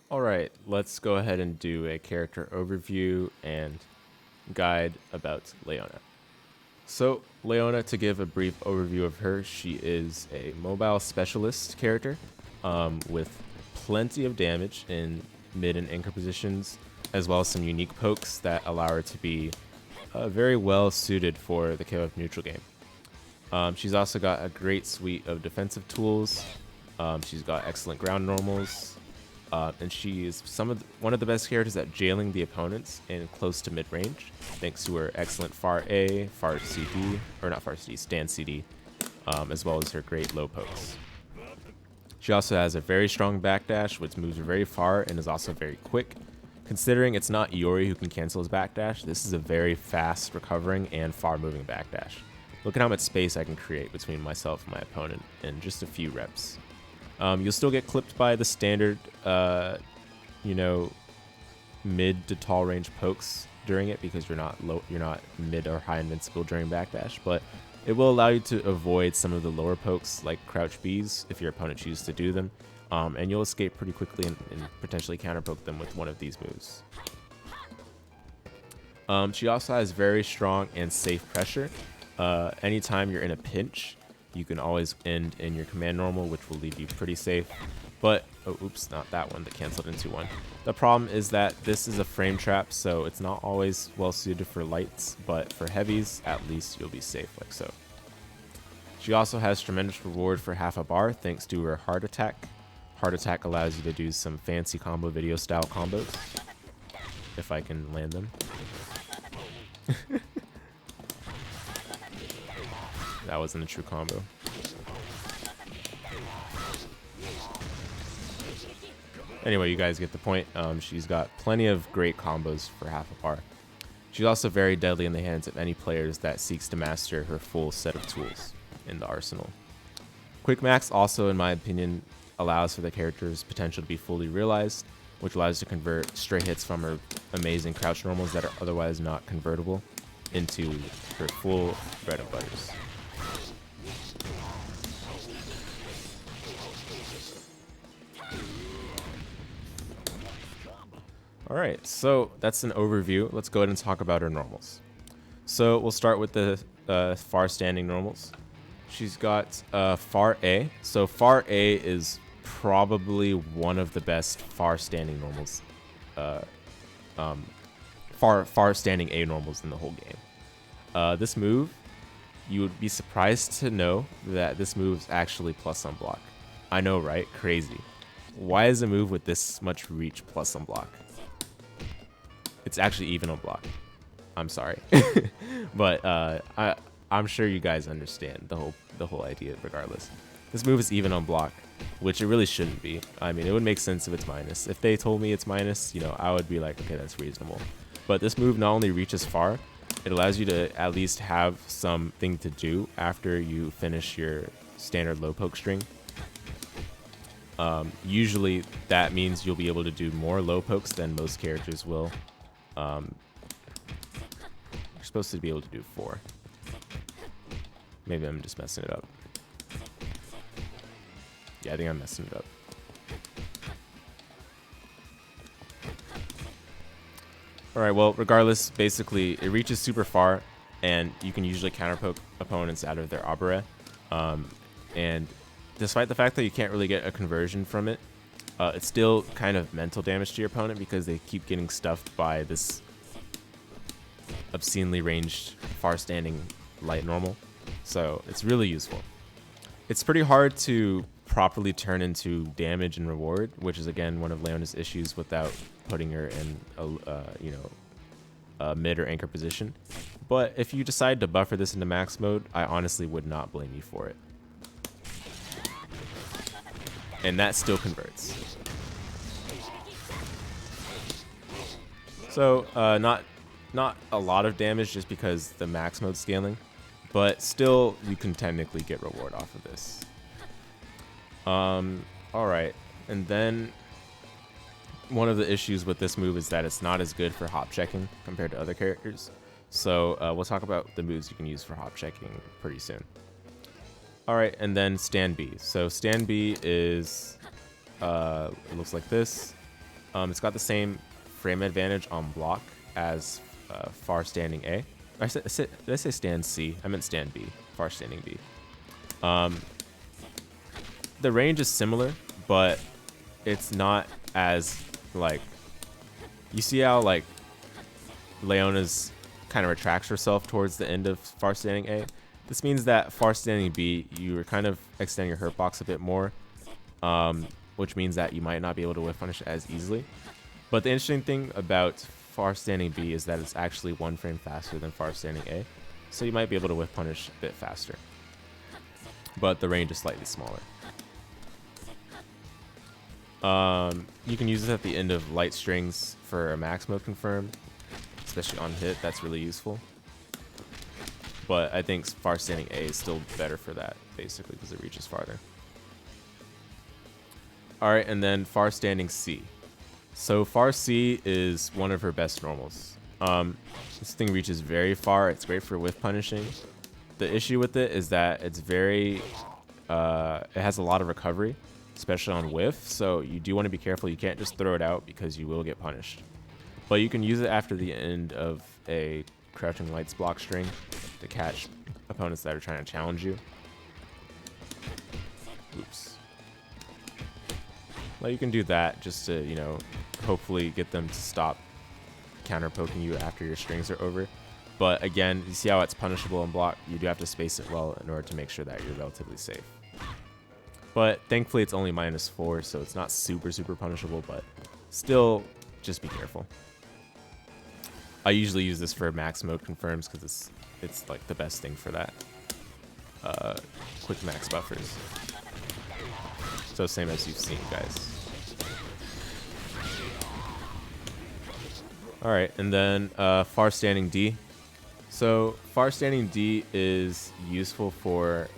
Alright, let's go ahead and do a character overview and guide about Leona. So, Leona, to give a brief overview of her, she is a mobile specialist character with plenty of damage in mid and anchor positions, as well as some unique pokes that allow her to be very well suited for the KOF neutral game. She's also got a great suite of defensive tools. She's got excellent ground normals, and she is one of the best characters at jailing the opponents in close to mid range, thanks to her excellent cr.A, cr.CD, or not cr.CD, st.CD, as well as her great low pokes. She also has a very strong backdash, which moves her very far and is also very quick. Considering it's not Iori who can cancel his backdash, this is a very fast recovering and far moving backdash. Look at how much space I can create between myself and my opponent in just a few reps. You'll still get clipped by the standard, mid to tall range pokes during it because you're not mid or high invincible during backdash, but it will allow you to avoid some of the lower pokes like crouch Bs if your opponent chooses to do them, and you'll escape pretty quickly and potentially counterpoke them with one of these moves. She also has very strong and safe pressure. Anytime you're in a pinch, you can always end in your command normal, which will leave you pretty safe. But, oh, oops, not that one that canceled into one. The problem is that this is a frame trap, so it's not always well suited for lights, but for heavies, at least you'll be safe like so. She also has tremendous reward for half a bar thanks to her heart attack. Heart attack allows you to do some fancy combo video style combos, if I can land them. That wasn't a true combo. Anyway, you guys get the point. She's got plenty of great combos for half a bar. She's also very deadly in the hands of any players that seeks to master her full set of tools in the arsenal. Quick Max also, in my opinion, allows for the character's potential to be fully realized, which allows her to convert stray hits from her amazing crouch normals that are otherwise not convertible into her full bread and butters. Alright, so that's an overview. Let's go ahead and talk about her normals. So we'll start with the far standing normals. She's got far A. So far A is probably one of the best far standing normals. Far standing A normals in the whole game. This move, you would be surprised to know that this move is actually plus on block. I know, right? Crazy. Why is a move with this much reach plus on block? It's actually even on block. I'm sorry, but I'm sure you guys understand the whole idea. Regardless, this move is even on block, which it really shouldn't be. I mean, it would make sense if it's minus. If they told me it's minus, I would be like, okay, that's reasonable. But this move not only reaches far, it allows you to at least have something to do after you finish your standard low poke string. Usually that means you'll be able to do more low pokes than most characters will. You're supposed to be able to do 4. Maybe I'm just messing it up. Yeah, I think I'm messing it up. Alright, well, regardless, basically, it reaches super far, and you can usually counterpoke opponents out of their Abare. And despite the fact that you can't really get a conversion from it, it's still kind of mental damage to your opponent because they keep getting stuffed by this obscenely ranged far-standing light normal. So it's really useful. It's pretty hard to properly turn into damage and reward, which is again one of Leona's issues without putting her in a mid or anchor position. But if you decide to buffer this into max mode, I honestly would not blame you for it. And that still converts. So not a lot of damage just because the max mode scaling, but still you can technically get reward off of this. Alright, and then one of the issues with this move is that it's not as good for hop checking compared to other characters. So we'll talk about the moves you can use for hop checking pretty soon. Alright, and then st.B. So st.B is, it looks like this. It's got the same frame advantage on block as far standing A. Did I say stand C? I meant stand B. Far standing B. The range is similar, but it's not as like, you see how like Leona's kind of retracts herself towards the end of far standing A. This means that far standing B, you are kind of extending your hurt box a bit more, which means that you might not be able to whiff punish as easily. But the interesting thing about far standing B is that it's actually 1 frame faster than far standing A, so you might be able to whiff punish a bit faster. But the range is slightly smaller. You can use this at the end of light strings for a max mode confirm, especially on hit. That's really useful. But I think far standing A is still better for that, basically, because it reaches farther. Alright, and then far standing C. So far C is one of her best normals. This thing reaches very far. It's great for whiff punishing. The issue with it is that it's very, it has a lot of recovery, especially on whiff. So you do want to be careful. You can't just throw it out because you will get punished. But you can use it after the end of a crouching lights block string to catch opponents that are trying to challenge you. Oops. Well, you can do that just to, you know, hopefully get them to stop counter poking you after your strings are over. But again, you see how it's punishable in block? You do have to space it well in order to make sure that you're relatively safe. But thankfully it's only -4, so it's not super punishable, but still just be careful. I usually use this for max mode confirms because it's like the best thing for that. Quick max buffers. So same as you've seen, guys. Alright, and then far standing D. So far standing D is useful for,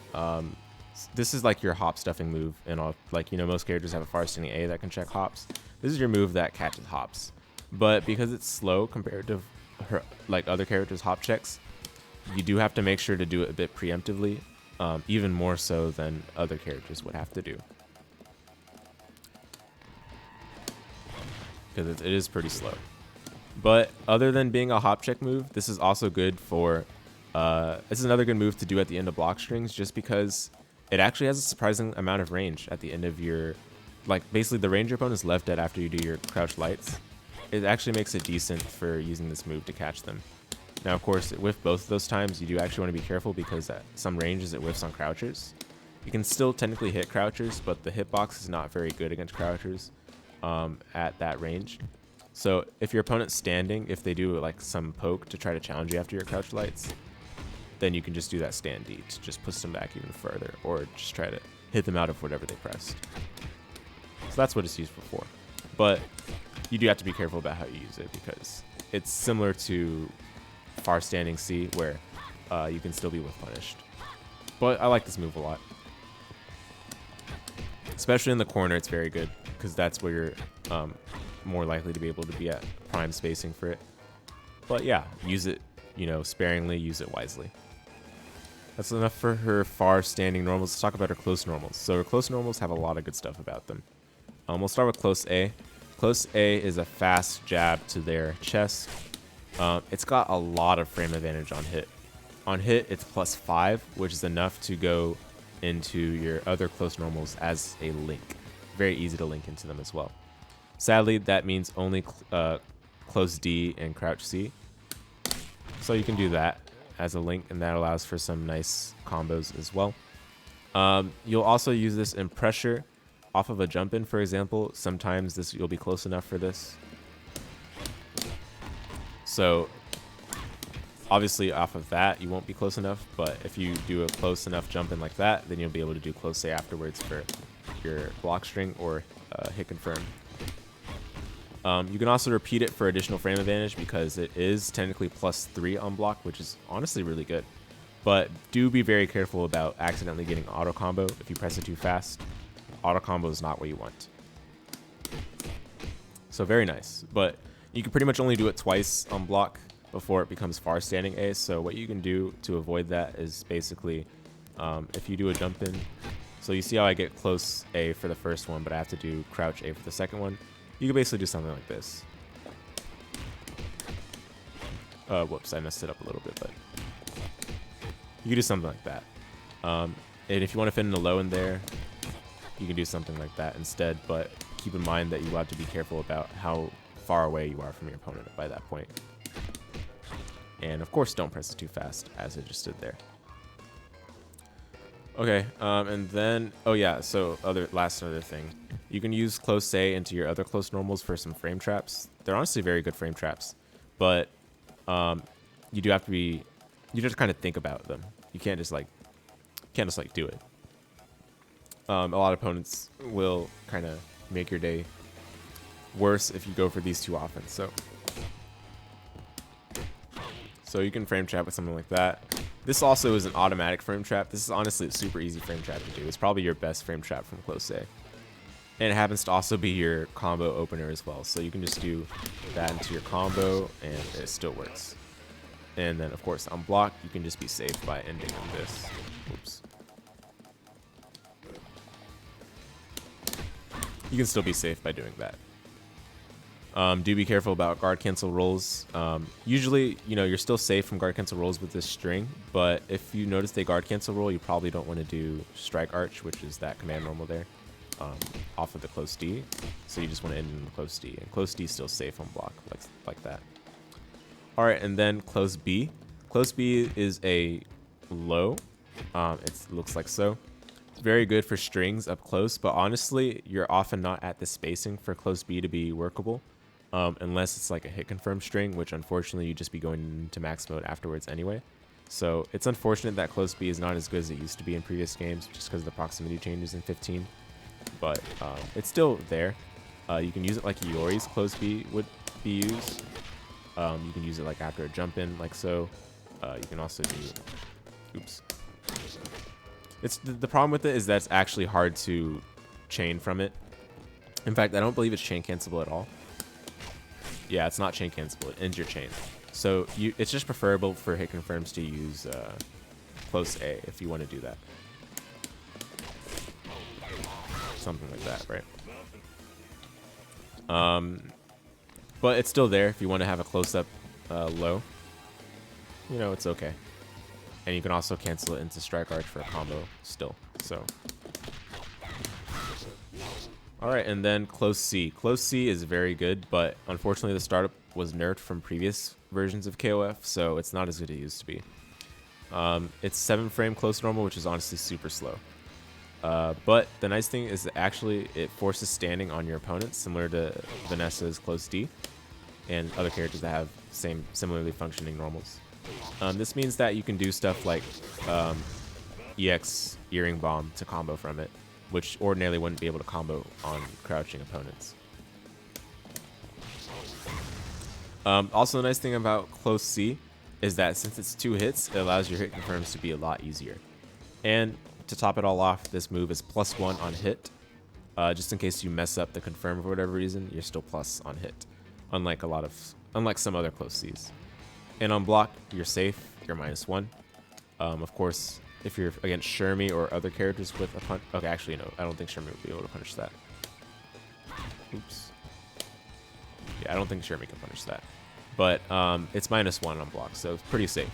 this is like your hop stuffing move, and all, like, you know, most characters have a far standing A that can check hops. This is your move that catches hops. But because it's slow compared to her, like other characters' hop checks, you do have to make sure to do it a bit preemptively, even more so than other characters would have to do. Because it is pretty slow. But other than being a hop check move, this is also good for, this is another good move to do at the end of block strings, just because it actually has a surprising amount of range at the end of your, like basically the range your opponent is left at after you do your crouch lights. It actually makes it decent for using this move to catch them. Now, of course, with both of those times, you do actually want to be careful because at some ranges it whiffs on crouchers. You can still technically hit crouchers, but the hitbox is not very good against crouchers at that range. So if your opponent's standing, if they do like some poke to try to challenge you after your crouch lights, then you can just do that st.D to just push them back even further, or just try to hit them out of whatever they pressed. So that's what it's used for. But you do have to be careful about how you use it because it's similar to far standing C, where you can still be whiff punished. But I like this move a lot. Especially in the corner, it's very good because that's where you're more likely to be able to be at prime spacing for it. But yeah, use it, you know, sparingly, use it wisely. That's enough for her far standing normals. Let's talk about her close normals. So her close normals have a lot of good stuff about them. We'll start with close A. Close A is a fast jab to their chest. It's got a lot of frame advantage on hit. On hit, it's +5, which is enough to go into your other close normals as a link. Very easy to link into them as well. Sadly, that means only close D and crouch C. So you can do that as a link, and that allows for some nice combos as well. You'll also use this in pressure off of a jump in, for example. Sometimes you'll be close enough for this. So obviously off of that you won't be close enough, but if you do a close enough jump in like that, then you'll be able to do close A afterwards for your block string or hit confirm. You can also repeat it for additional frame advantage because it is technically +3 on block, which is honestly really good. But do be very careful about accidentally getting auto combo if you press it too fast. Auto combo is not what you want. So very nice, but you can pretty much only do it twice on block before it becomes far standing A. So what you can do to avoid that is basically if you do a jump in, so you see how I get close A for the first one, but I have to do crouch A for the second one. You can basically do something like this. Whoops, I messed it up a little bit, but you can do something like that. And if you want to fit in a low in there, you can do something like that instead, but keep in mind that you have to be careful about how far away you are from your opponent by that point. And of course, don't press it too fast, as it just did there. Okay, and then, oh yeah, so other thing. You can use cl.A into your other close normals for some frame traps. They're honestly very good frame traps, but you do have to be, you just kind of think about them. You can't just like do it. A lot of opponents will kind of make your day worse if you go for these too often. So you can frame trap with something like that. This also is an automatic frame trap. This is honestly a super easy frame trap to do. It's probably your best frame trap from cl.A. And it happens to also be your combo opener as well. So you can just do that into your combo and it still works. And then of course on block, you can just be safe by ending on this. Oops. You can still be safe by doing that. Do be careful about guard cancel rolls. Usually, you know, you're still safe from guard cancel rolls with this string, but if you notice they guard cancel roll, you probably don't want to do strike arch, which is that command normal there, off of the cl.D. So you just want to end in the cl.D, and cl.D is still safe on block, like that. All right, and then cl.B. cl.B is a low. It looks like so. It's very good for strings up close, but honestly, you're often not at the spacing for cl.B to be workable. Unless it's like a hit confirm string, which unfortunately you just be going into max mode afterwards anyway. So it's unfortunate that cl.B is not as good as it used to be in previous games, just because of the proximity changes in 15. But it's still there. You can use it like Iori's cl.B would be used. You can use it like after a jump in, like so. You can also do, oops. It's the problem with it is that it's actually hard to chain from it. In fact, I don't believe it's chain cancelable at all. Yeah, it's not chain cancelable. It ends your chain. So it's just preferable for hit confirms to use cl.A if you want to do that. Something like that, right? But it's still there if you want to have a close-up low. You know, it's okay. And you can also cancel it into strike arch for a combo still. So. All right, and then cl.C. cl.C is very good, but unfortunately the startup was nerfed from previous versions of KOF, so it's not as good as it used to be. It's 7 frame close normal, which is honestly super slow. But the nice thing is that actually it forces standing on your opponent, similar to Vanessa's cl.D and other characters that have similarly functioning normals. This means that you can do stuff like EX Earring Bomb to combo from it, which ordinarily wouldn't be able to combo on crouching opponents. Also, the nice thing about cl.C is that since it's 2 hits, it allows your hit confirms to be a lot easier. And to top it all off, this move is +1 on hit. Just in case you mess up the confirm for whatever reason, you're still plus on hit. Unlike some other cl.Cs. And on block, you're safe. You're -1. Of course, if you're against Shermie or other characters with a punch. Okay, actually, no. I don't think Shermie will be able to punish that. Oops. Yeah, I don't think Shermie can punish that. But it's -1 on block, so it's pretty safe.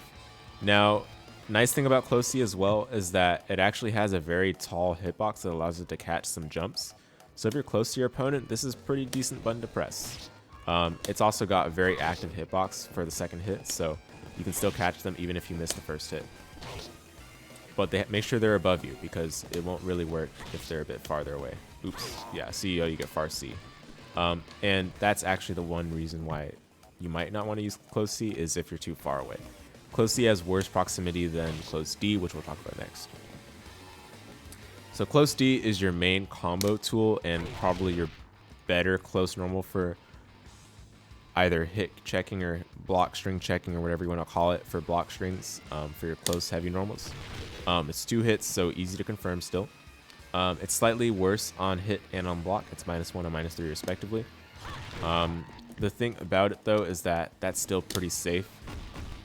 Now, nice thing about cl.C as well is that it actually has a very tall hitbox that allows it to catch some jumps. So if you're close to your opponent, this is a pretty decent button to press. It's also got a very active hitbox for the second hit, so you can still catch them even if you miss the first hit. But make sure they're above you, because it won't really work if they're a bit farther away. Oops. Yeah, CEO, you get far C. And that's actually the one reason why you might not want to use cl.C is if you're too far away. cl.C has worse proximity than cl.D, which we'll talk about next. So cl.D is your main combo tool and probably your better close normal for either hit checking or block string checking or whatever you want to call it for block strings for your close heavy normals. It's 2 hits, so easy to confirm still. It's slightly worse on hit and on block. It's -1 and -3 respectively. The thing about it though is that that's still pretty safe.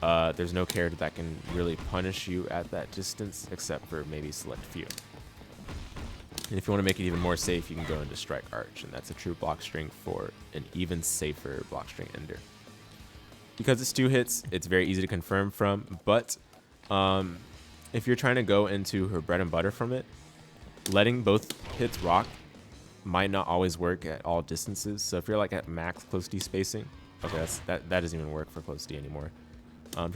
There's no character that can really punish you at that distance except for maybe select few. And if you want to make it even more safe, you can go into Strike Arch, and that's a true block string for an even safer block string ender. Because it's 2 hits, it's very easy to confirm from, but if you're trying to go into her bread and butter from it, letting both hits rock might not always work at all distances. So if you're like at max close D spacing, okay, that doesn't even work for close D anymore. Oh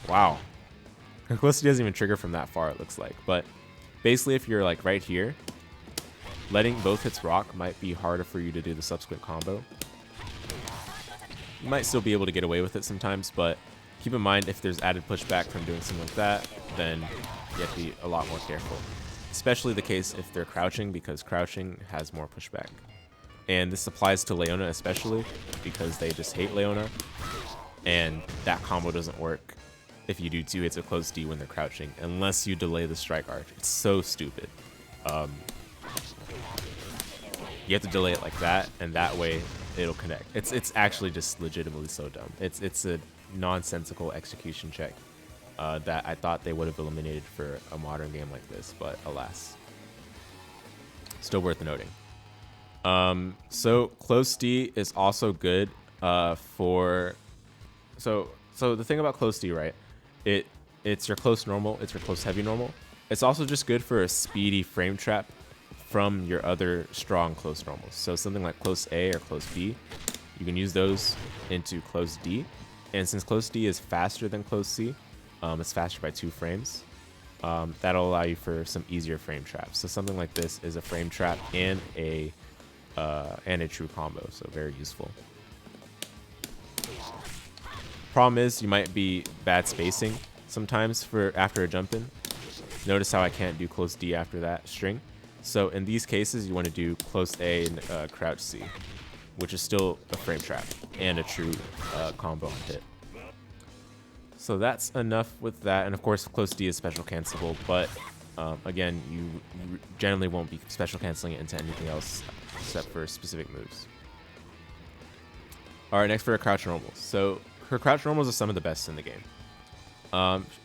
wow, her close D doesn't even trigger from that far, it looks like. But basically, if you're like right here, letting both hits rock might be harder for you to do the subsequent combo. You might still be able to get away with it sometimes, but keep in mind if there's added pushback from doing something like that, then you have to be a lot more careful. Especially the case if they're crouching, because crouching has more pushback. And this applies to Leona especially, because they just hate Leona, and that combo doesn't work if you do 2 hits of close D when they're crouching, unless you delay the Strike Arch. It's so stupid. You have to delay it like that, and that way it'll connect. It's actually just legitimately so dumb. It's a nonsensical execution check that I thought they would have eliminated for a modern game like this, but alas. Still worth noting. So close D is also good for... So the thing about close D, right? It's your close normal, it's your close heavy normal. It's also just good for a speedy frame trap from your other strong close normals. So something like close A or close B, you can use those into close D. And since close D is faster than close C, it's faster by 2 frames. That'll allow you for some easier frame traps. So something like this is a frame trap and a true combo, so very useful. Problem is, you might be bad spacing sometimes for after a jump in. Notice how I can't do close D after that string. So in these cases, you want to do close A and crouch C, which is still a frame trap and a true combo on hit. So that's enough with that. And of course, close D is special cancelable, but again, you generally won't be special canceling it into anything else except for specific moves. All right, next for her crouch normals. So her crouch normals are some of the best in the game.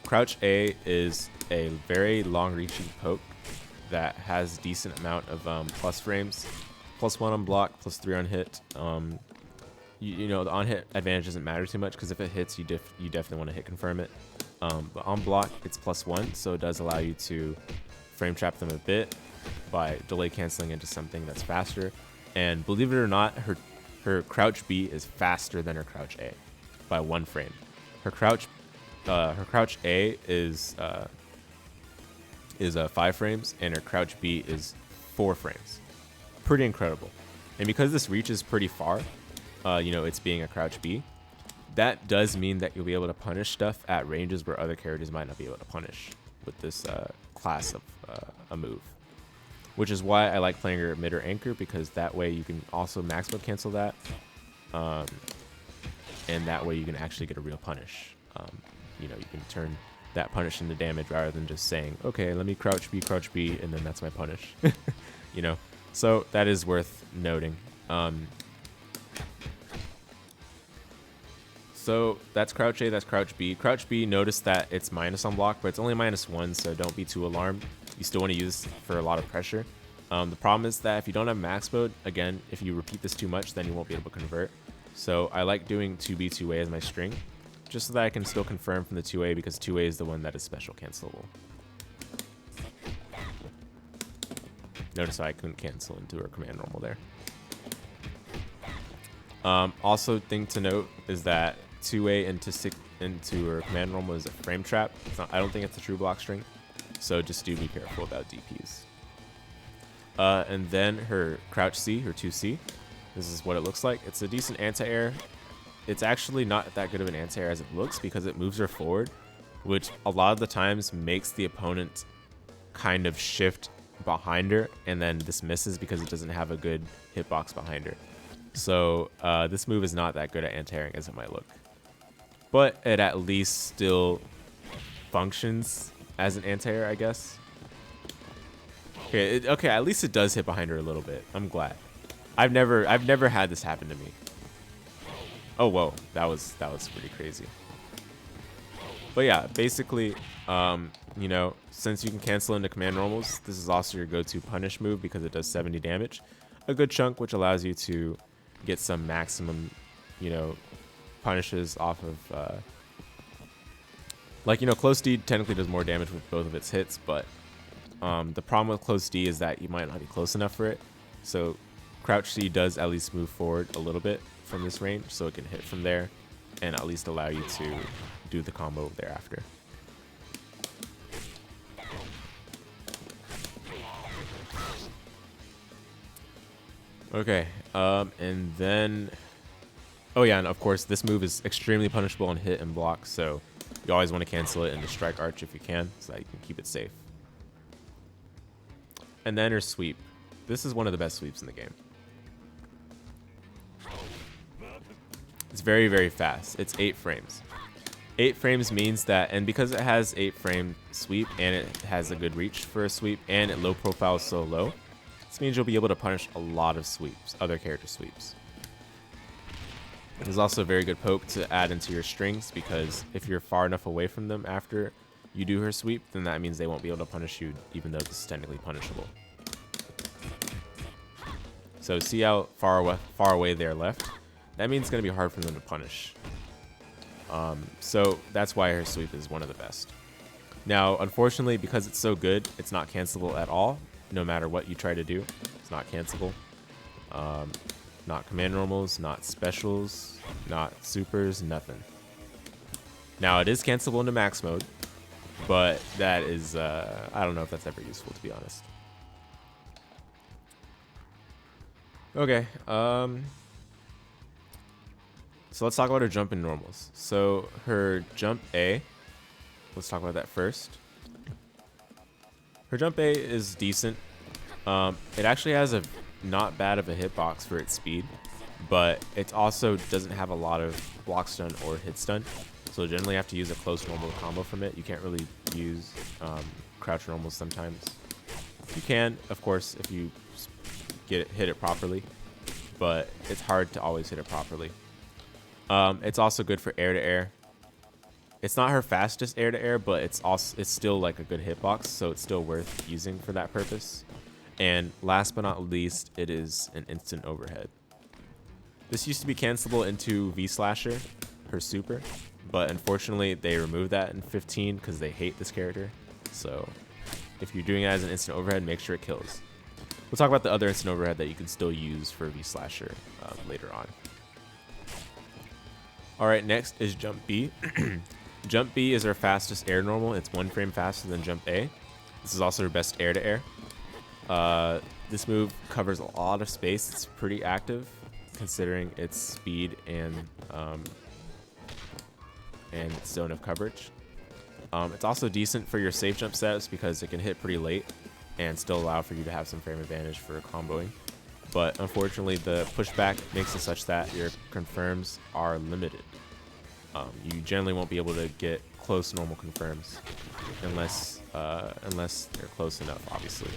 Crouch A is a very long-reaching poke that has decent amount of plus frames, +1 on block, +3 on hit. You know, the on hit advantage doesn't matter too much because if it hits, you definitely want to hit confirm it. But on block, it's +1, so it does allow you to frame trap them a bit by delay canceling into something that's faster. And believe it or not, her crouch B is faster than her crouch A by 1 frame. Her crouch A is 5 frames, and her crouch B is 4 frames. Pretty incredible. And because this reaches pretty far, you know, it's being a crouch B, that does mean that you'll be able to punish stuff at ranges where other characters might not be able to punish with this class of a move. Which is why I like playing her mid or anchor, because that way you can also max mode cancel that. And that way you can actually get a real punish. You know, you can turn that punish into damage rather than just saying, okay, let me crouch B, and then that's my punish. You know, so that is worth noting. So that's crouch A, that's crouch B. Crouch B, notice that it's minus on block, but it's only -1, so don't be too alarmed. You still want to use this for a lot of pressure. The problem is that if you don't have max mode, again, if you repeat this too much, then you won't be able to convert. So I like doing 2B, 2A as my string, just so that I can still confirm from the 2A, because 2A is the one that is special cancelable. Notice how I couldn't cancel into her command normal there. Also, thing to note is that 2A into her command normal is a frame trap. I don't think it's a true block string, so just do be careful about DPs. And then her crouch C, her 2C, this is what it looks like. It's a decent anti-air. It's actually not that good of an anti-air as it looks, because it moves her forward, which a lot of the times makes the opponent kind of shift behind her, and then this misses because it doesn't have a good hitbox behind her. So this move is not that good at anti-airing as it might look, but it at least still functions as an anti-air, I guess. Okay, at least it does hit behind her a little bit. I'm glad. I've never had this happen to me. Oh whoa, that was pretty crazy. But yeah, basically, you know, since you can cancel into command normals, this is also your go-to punish move because it does 70 damage. A good chunk, which allows you to get some maximum, you know, punishes off of, like, you know, cl.C technically does more damage with both of its hits, but the problem with cl.D is that you might not be close enough for it. So cr.C does at least move forward a little bit from this range, so it can hit from there and at least allow you to do the combo thereafter. Okay, and then, oh yeah, and of course this move is extremely punishable on hit and block, so you always want to cancel it into strike arch if you can, so that you can keep it safe. And then her sweep. This is one of the best sweeps in the game. It's very, very fast. It's 8 frames. 8 frames means that, and because it has 8 frame sweep and it has a good reach for a sweep and it low profile so low, this means you'll be able to punish a lot of sweeps, other character sweeps. There's also a very good poke to add into your strings because if you're far enough away from them after you do her sweep, then that means they won't be able to punish you even though this is technically punishable. So see how far away they're left? That means it's going to be hard for them to punish. So that's why her sweep is one of the best. Now, unfortunately, because it's so good, it's not cancelable at all. No matter what you try to do, it's not cancelable. Not command normals, not specials, not supers, nothing. Now, it is cancelable into max mode, but that is, I don't know if that's ever useful, to be honest. Okay, so let's talk about her jump in normals. So her jump A, let's talk about that first. Her jump A is decent. It actually has a not bad of a hitbox for its speed, but it also doesn't have a lot of block stun or hit stun. So generally you have to use a close normal combo from it. You can't really use crouch normals sometimes. You can, of course, if you hit it properly, but it's hard to always hit it properly. It's also good for air to air. It's not her fastest air to air, but it's still like a good hitbox, so it's still worth using for that purpose. And last but not least, it is an instant overhead. This used to be cancelable into V-Slasher, her super, but unfortunately they removed that in 15 because they hate this character. So if you're doing it as an instant overhead, make sure it kills. We'll talk about the other instant overhead that you can still use for V-Slasher later on. Alright, next is Jump B. Jump B is our fastest air normal. It's 1 frame faster than Jump A. This is also her best air to air. This move covers a lot of space. It's pretty active considering its speed and its zone of coverage. It's also decent for your safe jump setups because it can hit pretty late and still allow for you to have some frame advantage for comboing. But unfortunately, the pushback makes it such that your confirms are limited. You generally won't be able to get close normal confirms unless they're close enough, obviously.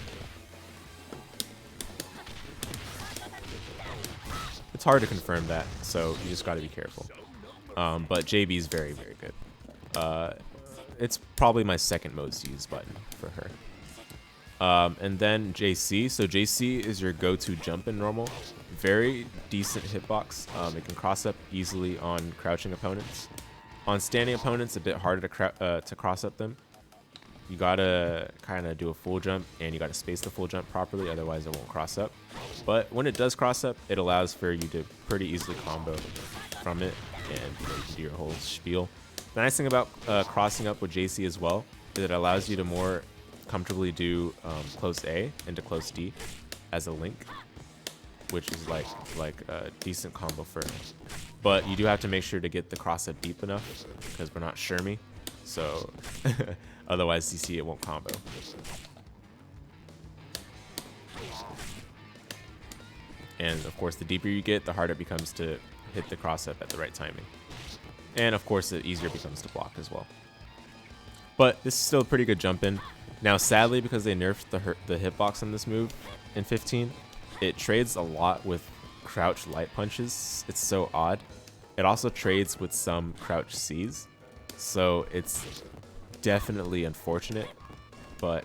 It's hard to confirm that, so you just got to be careful. But JB is very, very good. It's probably my second most used button for her. And then j.C. So j.C. is your go-to jump in normal. Very decent hitbox. It can cross up easily on crouching opponents. On standing opponents, a bit harder to cross up them. You gotta kind of do a full jump, and you gotta space the full jump properly, otherwise it won't cross up. But when it does cross up, it allows for you to pretty easily combo from it, and you can do your whole spiel. The nice thing about crossing up with j.C. as well is it allows you to more comfortably do close A into close D as a link, which is like a decent combo for it. But you do have to make sure to get the cross up deep enough because we're not Shermie, so otherwise you see it won't combo. And of course, the deeper you get, the harder it becomes to hit the cross up at the right timing. And of course, the easier it becomes to block as well. But this is still a pretty good jump in. Now, sadly, because they nerfed the hitbox on this move in 15, it trades a lot with crouch light punches. It's so odd. It also trades with some crouch Cs. So it's definitely unfortunate, but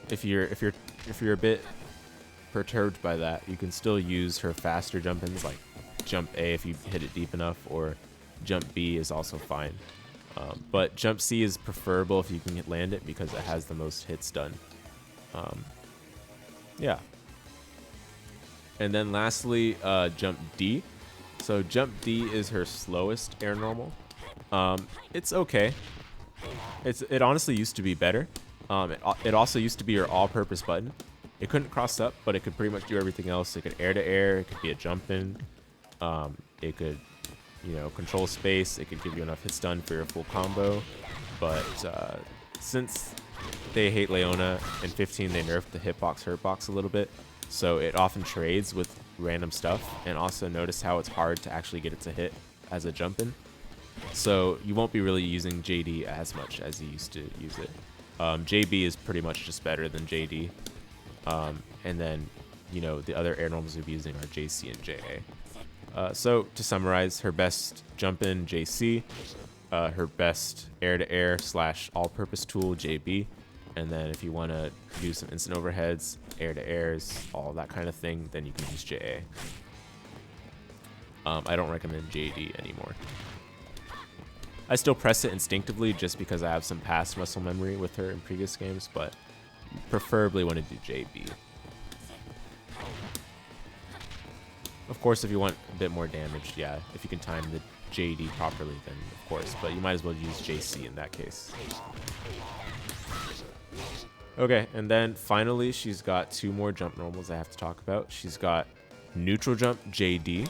if you're a bit perturbed by that, you can still use her faster jump-ins like jump A if you hit it deep enough, or jump B is also fine. But jump C is preferable if you can land it because it has the most hits done. Yeah. And then lastly, jump D. So jump D is her slowest air normal. It's okay. It honestly used to be better. It also used to be your all-purpose button. It couldn't cross up, but it could pretty much do everything else. It could air to air. It could be a jump in. It could, control space. It could give you enough hits done for your full combo. But since they hate Leona, in 15 they nerfed the hitbox hurtbox a little bit, so it often trades with random stuff. And also notice how it's hard to actually get it to hit as a jump in. So you won't be really using j.D as much as you used to use it. j.B is pretty much just better than j.D. And then, the other air normals you'll be using are j.C and j.A. So to summarize, her best jump in, j.C, her best air-to-air / all-purpose tool, j.B, and then if you want to do some instant overheads, air-to-airs, all that kind of thing, then you can use j.A. I don't recommend j.D anymore. I still press it instinctively just because I have some past muscle memory with her in previous games, but preferably want to do j.B. Of course, if you want a bit more damage, yeah, if you can time the j.D properly, then of course, but you might as well use j.C in that case. Okay, and then finally, she's got 2 more jump normals I have to talk about. She's got neutral jump j.D,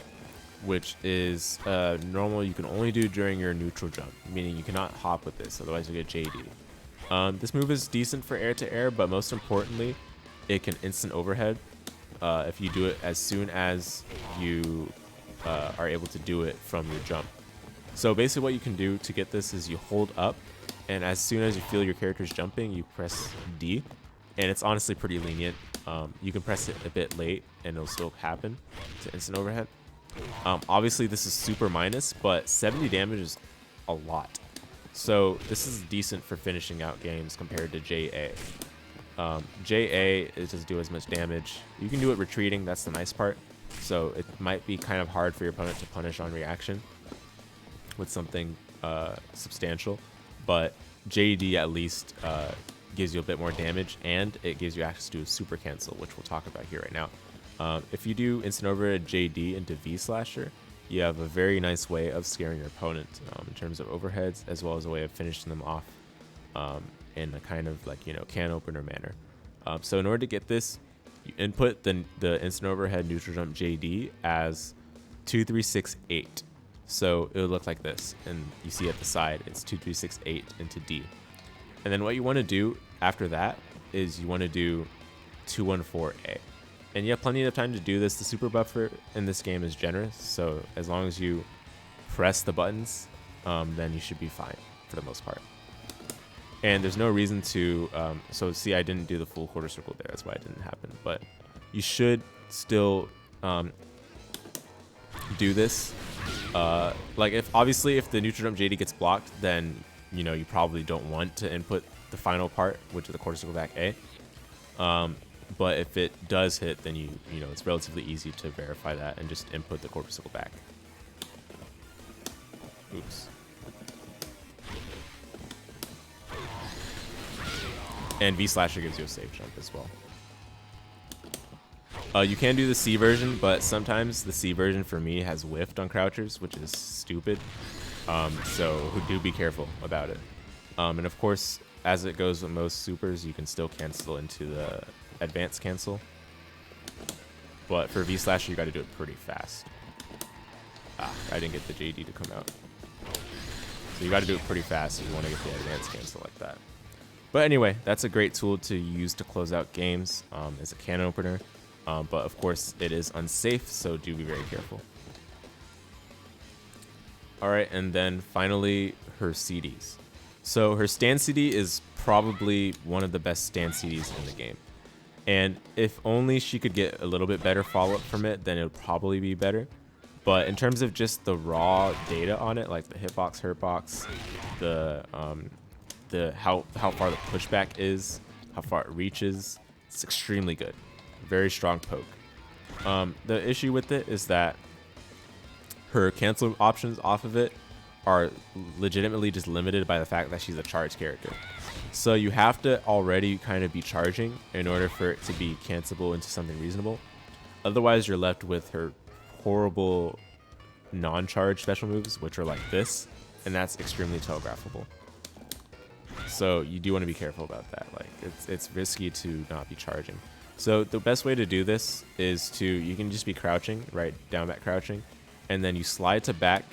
which is normal you can only do during your neutral jump, meaning you cannot hop with this, otherwise you get j.D. This move is decent for air-to-air, but most importantly, it can instant overhead if you do it as soon as you are able to do it from your jump. So basically what you can do to get this is you hold up, and as soon as you feel your character's jumping, you press D, and it's honestly pretty lenient. You can press it a bit late, and it'll still happen to instant overhead. Obviously, this is super minus, but 70 damage is a lot. So this is decent for finishing out games compared to j.A. j.A. doesn't do as much damage. You can do it retreating, that's the nice part. So it might be kind of hard for your opponent to punish on reaction with something substantial. But j.D. at least gives you a bit more damage, and it gives you access to a super cancel, which we'll talk about here right now. If you do instant overhead j.D into V-Slasher, you have a very nice way of scaring your opponent in terms of overheads, as well as a way of finishing them off in a kind of like, can opener manner. So in order to get this, you input the instant overhead neutral jump j.D as 2368. So it would look like this, and you see at the side, it's 2368 into D. And then what you want to do after that is you want to do 214A. And you have plenty of time to do this. The super buffer in this game is generous, so as long as you press the buttons, then you should be fine for the most part. And there's no reason to, so see, I didn't do the full quarter circle there, that's why it didn't happen. But you should still do this. Like if the neutral jump j.D gets blocked, then you probably don't want to input the final part, which is the quarter circle back A. But if it does hit, then it's relatively easy to verify that and just input the quarter circle back. Oops. And V-Slasher gives you a safe jump as well. You can do the C version, but sometimes the C version for me has whiffed on crouchers, which is stupid. So do be careful about it. And of course, as it goes with most supers, you can still cancel into the advanced cancel. But for V-Slasher, you got to do it pretty fast. I didn't get the j.D to come out. So you got to do it pretty fast if you want to get the advanced cancel like that. But anyway, that's a great tool to use to close out games as a can opener. But of course, it is unsafe, so do be very careful. Alright, and then finally, her CDs. So her st.CD is probably one of the best st.CDs in the game. And if only she could get a little bit better follow-up from it, then it would probably be better. But in terms of just the raw data on it, like the hitbox, hurtbox, the how far the pushback is, how far it reaches. It's extremely good. Very strong poke. The issue with it is that her cancel options off of it are legitimately just limited by the fact that she's a charged character. So you have to already kind of be charging in order for it to be cancelable into something reasonable. Otherwise, you're left with her horrible non-charge special moves, which are like this, and that's extremely telegraphable. So you do want to be careful about that. Like it's risky to not be charging. So the best way to do this is you can just be crouching, right, down back crouching, and then you slide to back,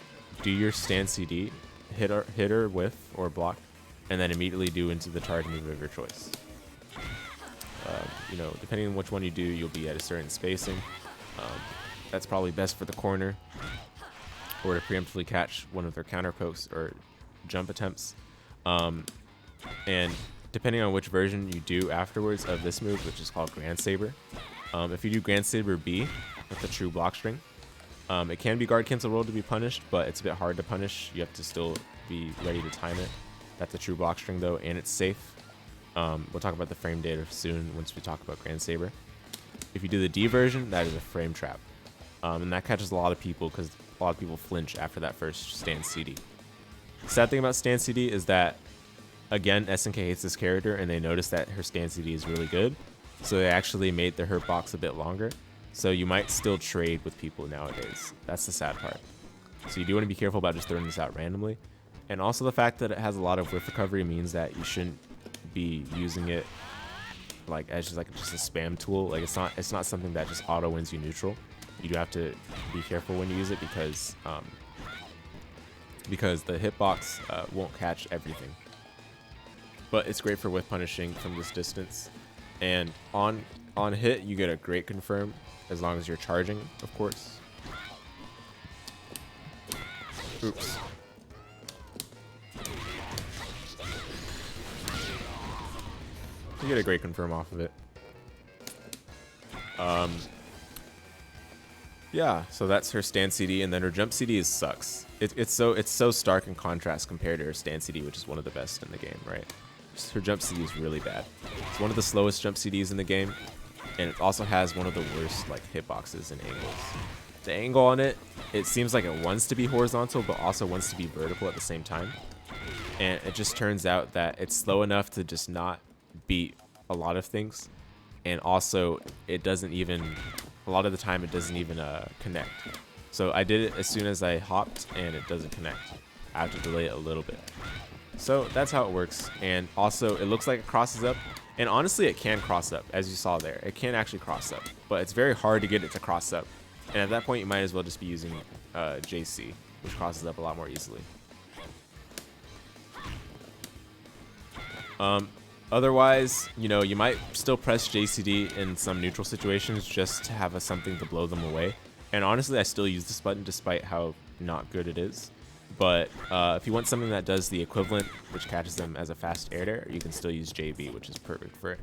do your st.CD, hit her whiff or block, and then immediately do into the charge move of your choice. You know, depending on which one you do, you'll be at a certain spacing. That's probably best for the corner, or to preemptively catch one of their counter pokes or jump attempts. And depending on which version you do afterwards of this move, which is called Grand Saber, if you do Grand Saber B with the true block string, it can be guard cancel rolled to be punished, but it's a bit hard to punish. You have to still be ready to time it. That's a true block string though, and it's safe. We'll talk about the frame data soon once we talk about Grand Saber. If you do the D version, that is a frame trap. And that catches a lot of people because a lot of people flinch after that first st.CD. Sad thing about st.CD is that, again, SNK hates this character and they noticed that her st.CD is really good. So they actually made the hurt box a bit longer. So you might still trade with people nowadays. That's the sad part. So you do want to be careful about just throwing this out randomly. And also the fact that it has a lot of whiff recovery means that you shouldn't be using it like as just a spam tool. Like it's not something that just auto wins you neutral. You do have to be careful when you use it because the hitbox won't catch everything. But it's great for whiff punishing from this distance. And on hit, you get a great confirm as long as you're charging, of course. Oops. You get a great confirm off of it. Yeah, so that's her st.CD, and then her jump CD sucks. It's so stark in contrast compared to her st.CD, which is one of the best in the game, right? Her jump CD is really bad. It's one of the slowest jump CDs in the game, and it also has one of the worst like hitboxes and angles. The angle on it seems like it wants to be horizontal, but also wants to be vertical at the same time. And it just turns out that it's slow enough to just not beat a lot of things, and also it doesn't even, a lot of the time it doesn't even connect. So I did it as soon as I hopped and it doesn't connect. I have to delay it a little bit. So that's how it works. And also it looks like it crosses up, and honestly it can cross up, as you saw there. It can actually cross up, but it's very hard to get it to cross up, and at that point you might as well just be using j.C, which crosses up a lot more easily. Otherwise, you know, you might still press j.CD in some neutral situations just to have something to blow them away. And honestly, I still use this button despite how not good it is. But if you want something that does the equivalent, which catches them as a fast air-to-air, you can still use j.B, which is perfect for it.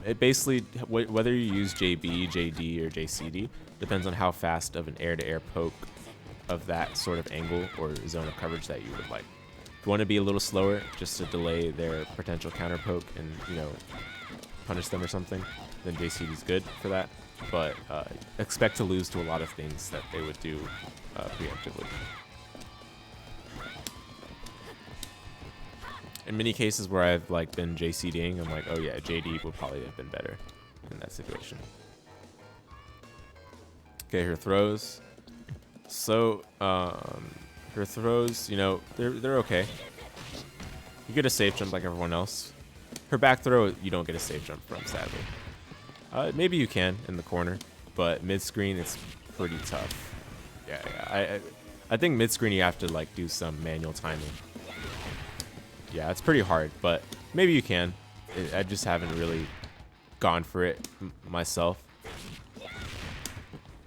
It basically, whether you use j.B, j.D, or j.CD, depends on how fast of an air-to-air poke of that sort of angle or zone of coverage that you would like. If you want to be a little slower, just to delay their potential counter poke and, you know, punish them or something, then j.CD is good for that. But expect to lose to a lot of things that they would do preemptively. In many cases where I've like been j.CDing, I'm like, oh yeah, j.D would probably have been better in that situation. Okay, her throws. So her throws, you know, they're okay. You get a safe jump like everyone else. Her back throw, you don't get a safe jump from, sadly. Maybe you can in the corner, but mid screen it's pretty tough. Yeah. I think mid screen you have to like do some manual timing. Yeah, it's pretty hard, but maybe you can. I just haven't really gone for it myself.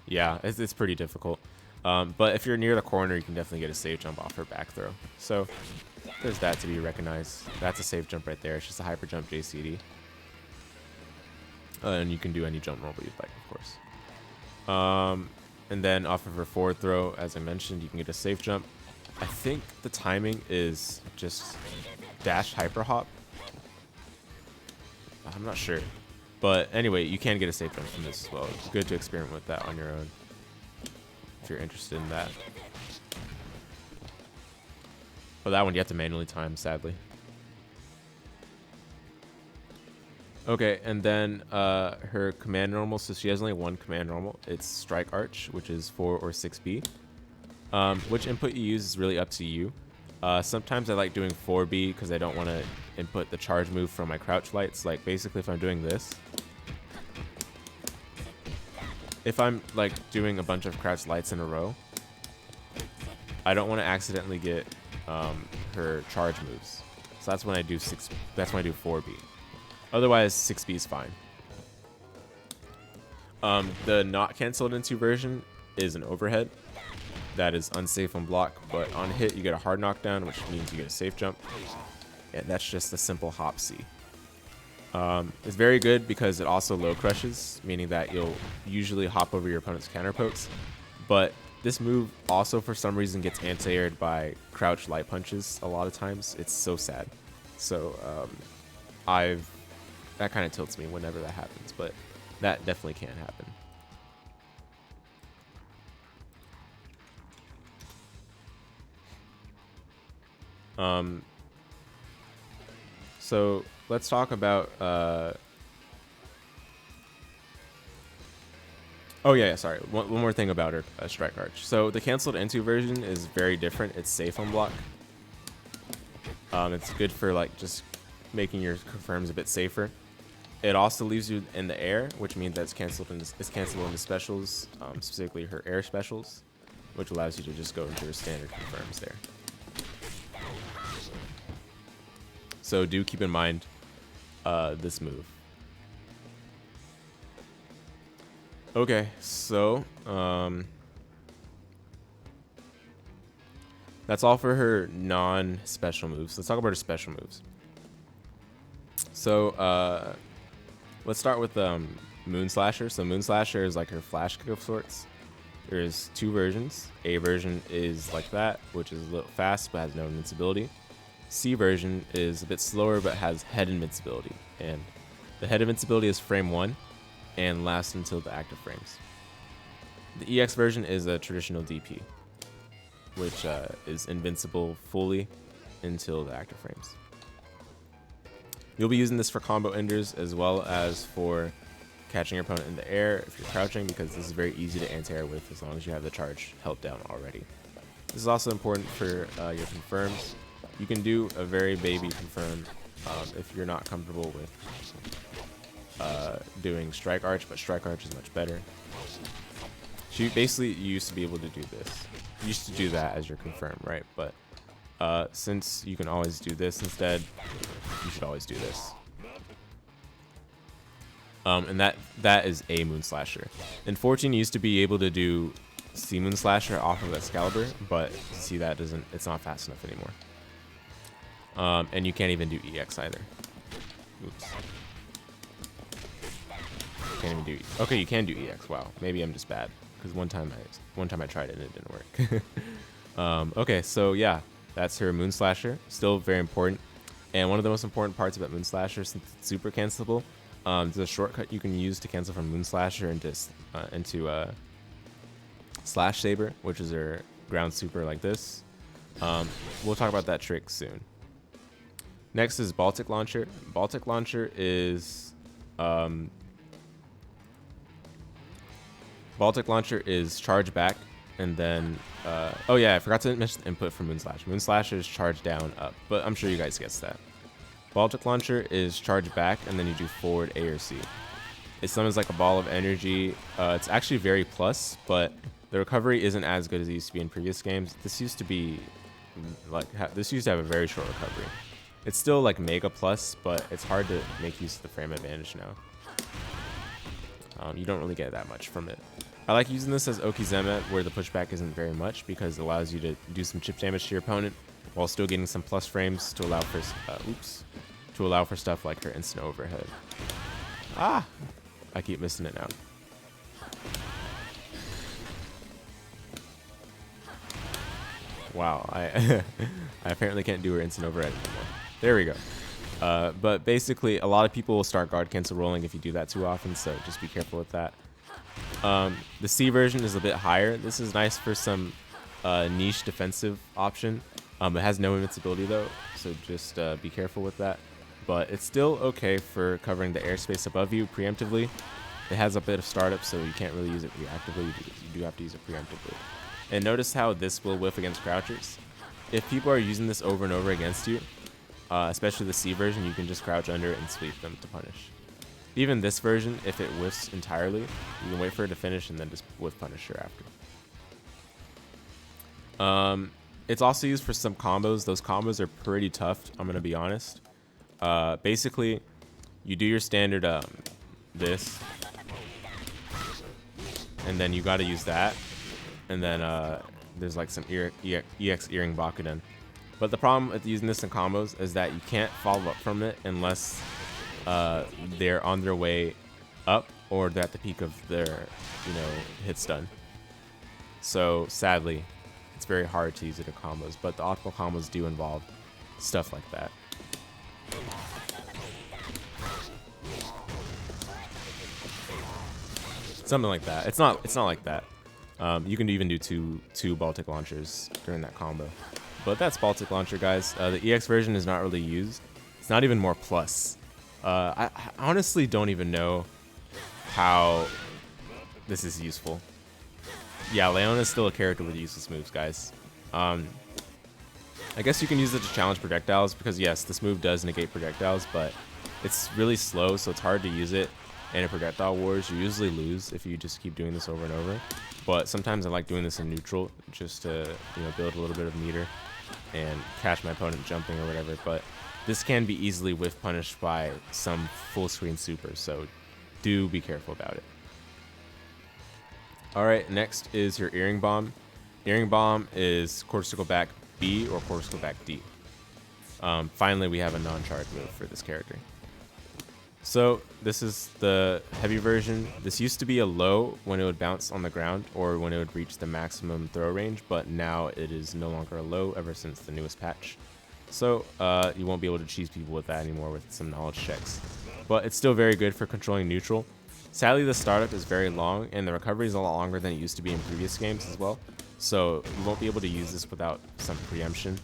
Yeah, it's pretty difficult. But if you're near the corner, you can definitely get a safe jump off her back throw. So there's that to be recognized. That's a safe jump right there. It's just a hyper jump j.CD. And you can do any jump roll you'd like, of course. And then off of her forward throw, as I mentioned, you can get a safe jump. I think the timing is just dash hyper hop. I'm not sure. But anyway, you can get a safe jump from this as well. It's good to experiment with that on your own if you're interested in that. Oh, that one you have to manually time, sadly. Okay, and then her command normal, so she has only one command normal. It's Strike Arch, which is 4 or 6B. Which input you use is really up to you. Sometimes I like doing 4B because I don't want to input the charge move from my crouch lights. Like basically if I'm doing this, if I'm like doing a bunch of crouch lights in a row, I don't want to accidentally get her charge moves. So that's when I do 4B. Otherwise 6B is fine. The not canceled into version is an overhead. That is unsafe on block, but on hit you get a hard knockdown, which means you get a safe jump. And that's just a simple hop C. It's very good because it also low crushes, meaning that you'll usually hop over your opponent's counter pokes. But this move also for some reason gets anti-aired by crouch light punches a lot of times. It's so sad. So that kind of tilts me whenever that happens, but that definitely can happen. So let's talk about oh yeah, sorry, one more thing about her Strike Arch. So the canceled into version is very different. It's safe on block. It's good for like just making your confirms a bit safer. It also leaves you in the air, which means that it's canceled into specials, specifically her air specials, which allows you to just go into her standard confirms there. So do keep in mind this move. Okay, so that's all for her non-special moves. Let's talk about her special moves. So let's start with Moon Slasher. So Moon Slasher is like her flash kick of sorts. There's two versions. A version is like that, which is a little fast but has no invincibility. C version is a bit slower but has head invincibility, and the head invincibility is frame 1 and lasts until the active frames. The EX version is a traditional DP, which is invincible fully until the active frames. You'll be using this for combo enders as well as for catching your opponent in the air if you're crouching, because this is very easy to anti-air with as long as you have the charge held down already. This is also important for your confirms. You can do a very baby confirm if you're not comfortable with doing Strike Arch, but Strike Arch is much better. You used to be able to do this. You used to do that as your confirm, right? But since you can always do this instead, you should always do this. And that is a Moon Slasher. In 14, you used to be able to do C Moon Slasher off of X-Calibur, but see that it's not fast enough anymore. And you can't even do EX either. Oops. Can't even do okay, you can do EX. Wow, maybe I'm just bad because one time I tried it and it didn't work. Okay, so yeah, that's her Moon Slasher. Still very important. And one of the most important parts about Moon Slasher, since it's super cancelable, there's a shortcut you can use to cancel from Moon Slasher into Slash Saber, which is her ground super like this. We'll talk about that trick soon. Next is Baltic Launcher. Baltic Launcher is charge back, and then oh yeah, I forgot to mention the input for Moon Slash. Moon Slasher is charge down up, but I'm sure you guys guessed that. Baltic Launcher is charge back, and then you do forward A or C. It summons like a ball of energy. It's actually very plus, but the recovery isn't as good as it used to be in previous games. This used to be like this used to have a very short recovery. It's still like mega plus, but it's hard to make use of the frame advantage now. You don't really get that much from it. I like using this as Okizeme, where the pushback isn't very much, because it allows you to do some chip damage to your opponent while still getting some plus frames to allow for stuff like her instant overhead. Ah, I keep missing it now. Wow, I I apparently can't do her instant overhead anymore. There we go. But basically, a lot of people will start guard cancel rolling if you do that too often, so just be careful with that. The C version is a bit higher. This is nice for some niche defensive option. It has no invincibility though, so just be careful with that. But it's still okay for covering the airspace above you preemptively. It has a bit of startup, so you can't really use it reactively. You do have to use it preemptively. And notice how this will whiff against crouchers. If people are using this over and over against you, especially the C version, you can just crouch under it and sweep them to punish. Even this version, if it whiffs entirely, you can wait for it to finish and then just whiff Punisher after. It's also used for some combos. Those combos are pretty tough, I'm going to be honest. Basically, you do your standard this, and then you got to use that, and then there's like some EX earring Bakuden. But the problem with using this in combos is that you can't follow up from it unless they're on their way up or they're at the peak of their, hit stun. So sadly, it's very hard to use it in combos, but the optimal combos do involve stuff like that. Something like that. It's not like that. You can even do two Baltic Launchers during that combo. But that's Baltic Launcher, guys. The EX version is not really used. It's not even more plus. I honestly don't even know how this is useful. Yeah, Leona is still a character with useless moves, guys. I guess you can use it to challenge projectiles because, yes, this move does negate projectiles, but it's really slow, so it's hard to use it. And in projectile wars, you usually lose if you just keep doing this over and over. But sometimes I like doing this in neutral just to, build a little bit of meter and catch my opponent jumping or whatever. But this can be easily whiff punished by some full screen supers, so do be careful about it. All right, next is your Earring Bomb. Earring Bomb is quarter circle back B or quarter circle back D. Finally, we have a non-charge move for this character. So this is the heavy version. This used to be a low when it would bounce on the ground or when it would reach the maximum throw range, but now it is no longer a low ever since the newest patch. So you won't be able to cheese people with that anymore with some knowledge checks. But it's still very good for controlling neutral. Sadly, the startup is very long, and the recovery is a lot longer than it used to be in previous games as well. So you won't be able to use this without some preemption.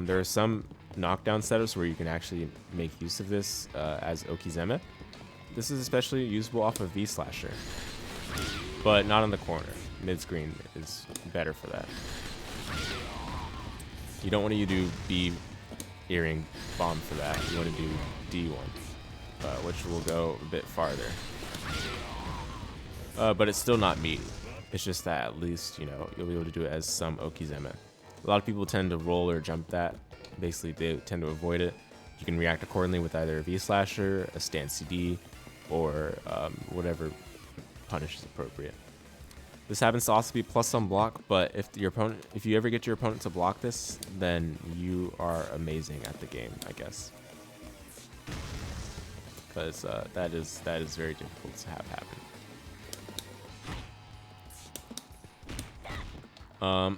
There are some knockdown setups where you can actually make use of this as Okizeme. This is especially usable off of V-Slasher, but not on the corner. Mid-screen is better for that. You don't want to do B Earring Bomb for that. You want to do D one, which will go a bit farther. But it's still not meaty. It's just that at least, you'll be able to do it as some Okizeme. A lot of people tend to roll or jump that. Basically, they tend to avoid it. You can react accordingly with either a V-Slasher, a st.CD, or whatever punish is appropriate. This happens to also be plus on block, but if you ever get your opponent to block this, then you are amazing at the game, I guess. Because that is very difficult to have happen.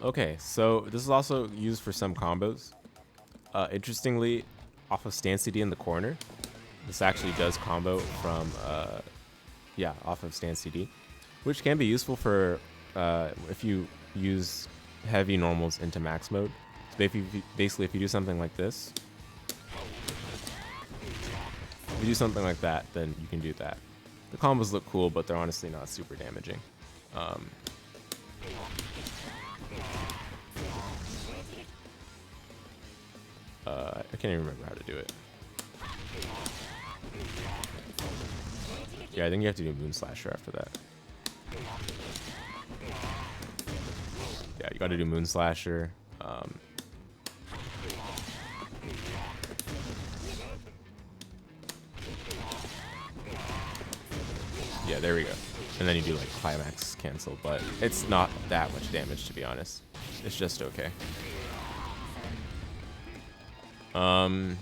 Okay, so this is also used for some combos. Interestingly, off of st.CD in the corner, this actually does combo from, off of st.CD, which can be useful for if you use heavy normals into max mode. So basically, if you do something like this, if you do something like that, then you can do that. The combos look cool, but they're honestly not super damaging. I can't even remember how to do it. Yeah, I think you have to do Moon Slasher after that. Yeah, you got to do Moon Slasher. Yeah, there we go. And then you do like Climax Cancel, but it's not that much damage, to be honest. It's just okay. So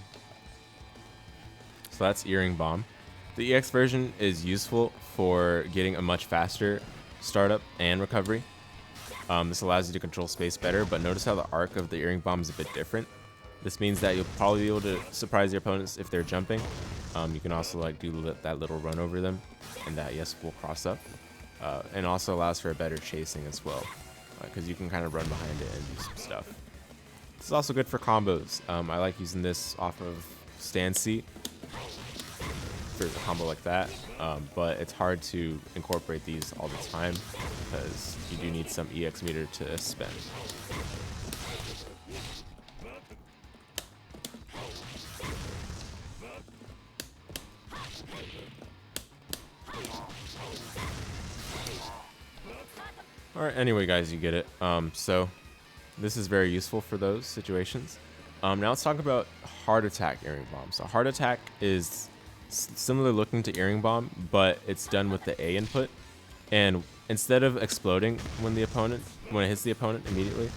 that's Earring Bomb. The EX version is useful for getting a much faster startup and recovery. This allows you to control space better, but notice how the arc of the earring bomb is a bit different. This means that you'll probably be able to surprise your opponents if they're jumping. You can also like do that little run over them, and that yes will cross up, and also allows for a better chasing as well, because you can kind of run behind it and do some stuff. This is also good for combos. I like using this off of st.C for a combo like that, but it's hard to incorporate these all the time because you do need some EX meter to spend. Alright, anyway guys, you get it. So this is very useful for those situations. Now let's talk about heart attack earring bomb. So heart attack is similar looking to earring bomb, but it's done with the A input, and instead of exploding when it hits the opponent immediately,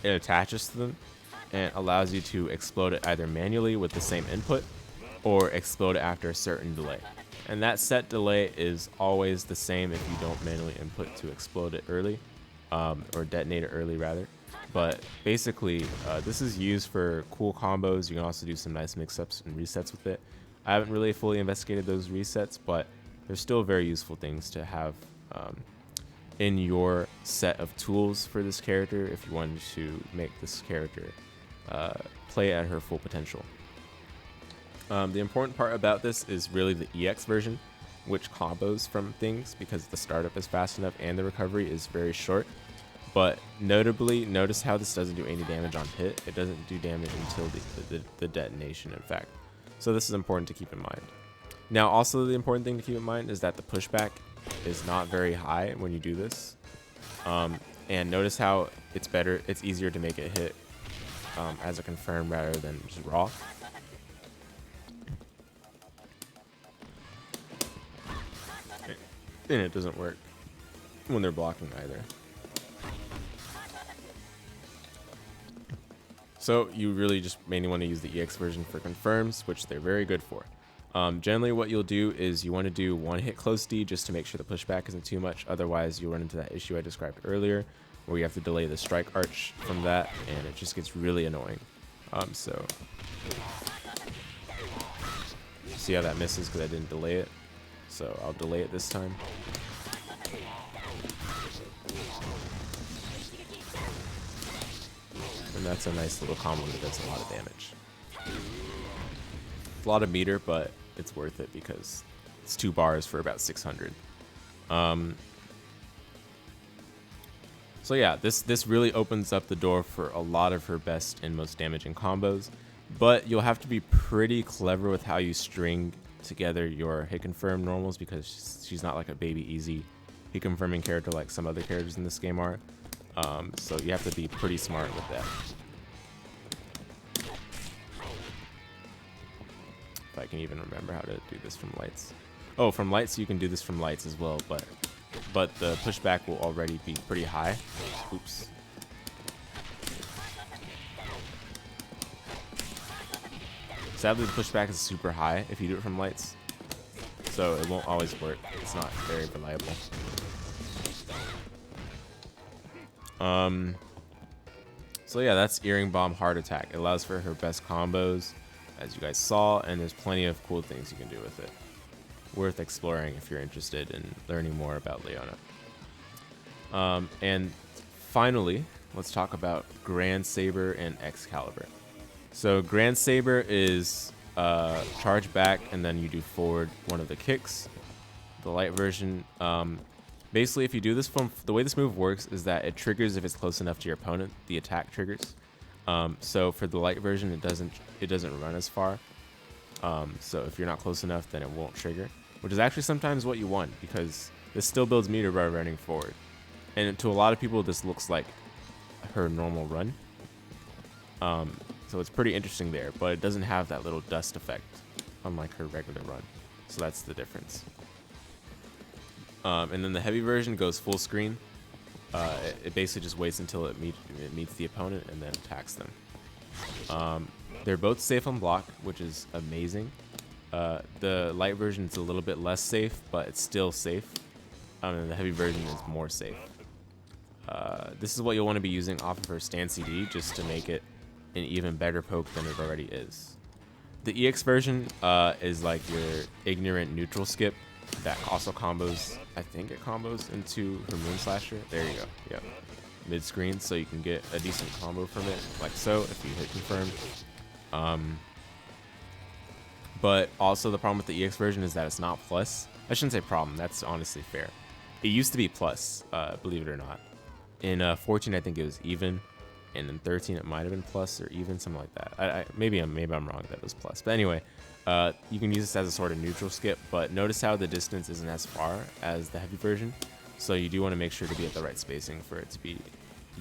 it attaches to them and allows you to explode it either manually with the same input or explode it after a certain delay. And that set delay is always the same if you don't manually input to explode it early, or detonate it early rather. But basically, this is used for cool combos. You can also do some nice mix-ups and resets with it. I haven't really fully investigated those resets, but they're still very useful things to have in your set of tools for this character if you wanted to make this character play at her full potential. The important part about this is really the EX version, which combos from things because the startup is fast enough and the recovery is very short. But notably, notice how this doesn't do any damage on hit. It doesn't do damage until the detonation, in fact. So this is important to keep in mind. Now, also the important thing to keep in mind is that the pushback is not very high when you do this. And notice how it's easier to make it hit as a confirm rather than just raw. And it doesn't work when they're blocking either. So you really just mainly want to use the EX version for confirms, which they're very good for. Generally what you'll do is you want to do one hit cl.D just to make sure the pushback isn't too much. Otherwise you'll run into that issue I described earlier where you have to delay the strike arch from that, and it just gets really annoying. So see how that misses because I didn't delay it. So I'll delay it this time. And that's a nice little combo that does a lot of damage. It's a lot of meter, but it's worth it because it's 2 bars for about 600. So yeah, this really opens up the door for a lot of her best and most damaging combos, but you'll have to be pretty clever with how you string together your hit confirm normals because she's not like a baby easy hit confirming character like some other characters in this game are. So you have to be pretty smart with that. If I can even remember how to do this from lights. Oh, from lights you can do this from lights as well, but the pushback will already be pretty high. Oops. Sadly, the pushback is super high if you do it from lights, so it won't always work. It's not very reliable. So yeah, that's Earring Bomb Heart Attack. It allows for her best combos, as you guys saw, and there's plenty of cool things you can do with it. Worth exploring if you're interested in learning more about Leona. And finally, let's talk about Grand Saber and X-Calibur. So Grand Saber is charge back and then you do forward one of the kicks. The light version, basically if you do this from the way this move works is that it triggers if it's close enough to your opponent. The attack triggers. So for the light version, it doesn't run as far. So if you're not close enough, then it won't trigger, which is actually sometimes what you want because this still builds meter by running forward. And to a lot of people, this looks like her normal run. So it's pretty interesting there, but it doesn't have that little dust effect unlike her regular run. So that's the difference. And then the heavy version goes full screen. It basically just waits until it meets the opponent and then attacks them. They're both safe on block, which is amazing. The light version is a little bit less safe, but it's still safe. And the heavy version is more safe. This is what you'll want to be using off of her st.CD just to make it an even better poke than it already is. The EX version is like your ignorant neutral skip that also combos, I think it combos into her Moon Slasher. There you go. Yep. Mid screen, so you can get a decent combo from it, like so, if you hit confirm. But also the problem with the EX version is that it's not plus. I shouldn't say problem, that's honestly fair. It used to be plus, believe it or not. In 14, I think it was even, and in 13, it might have been plus or even, something like that. Maybe I'm wrong that it was plus. But anyway, you can use this as a sort of neutral skip, but notice how the distance isn't as far as the heavy version. So you do want to make sure to be at the right spacing for it to be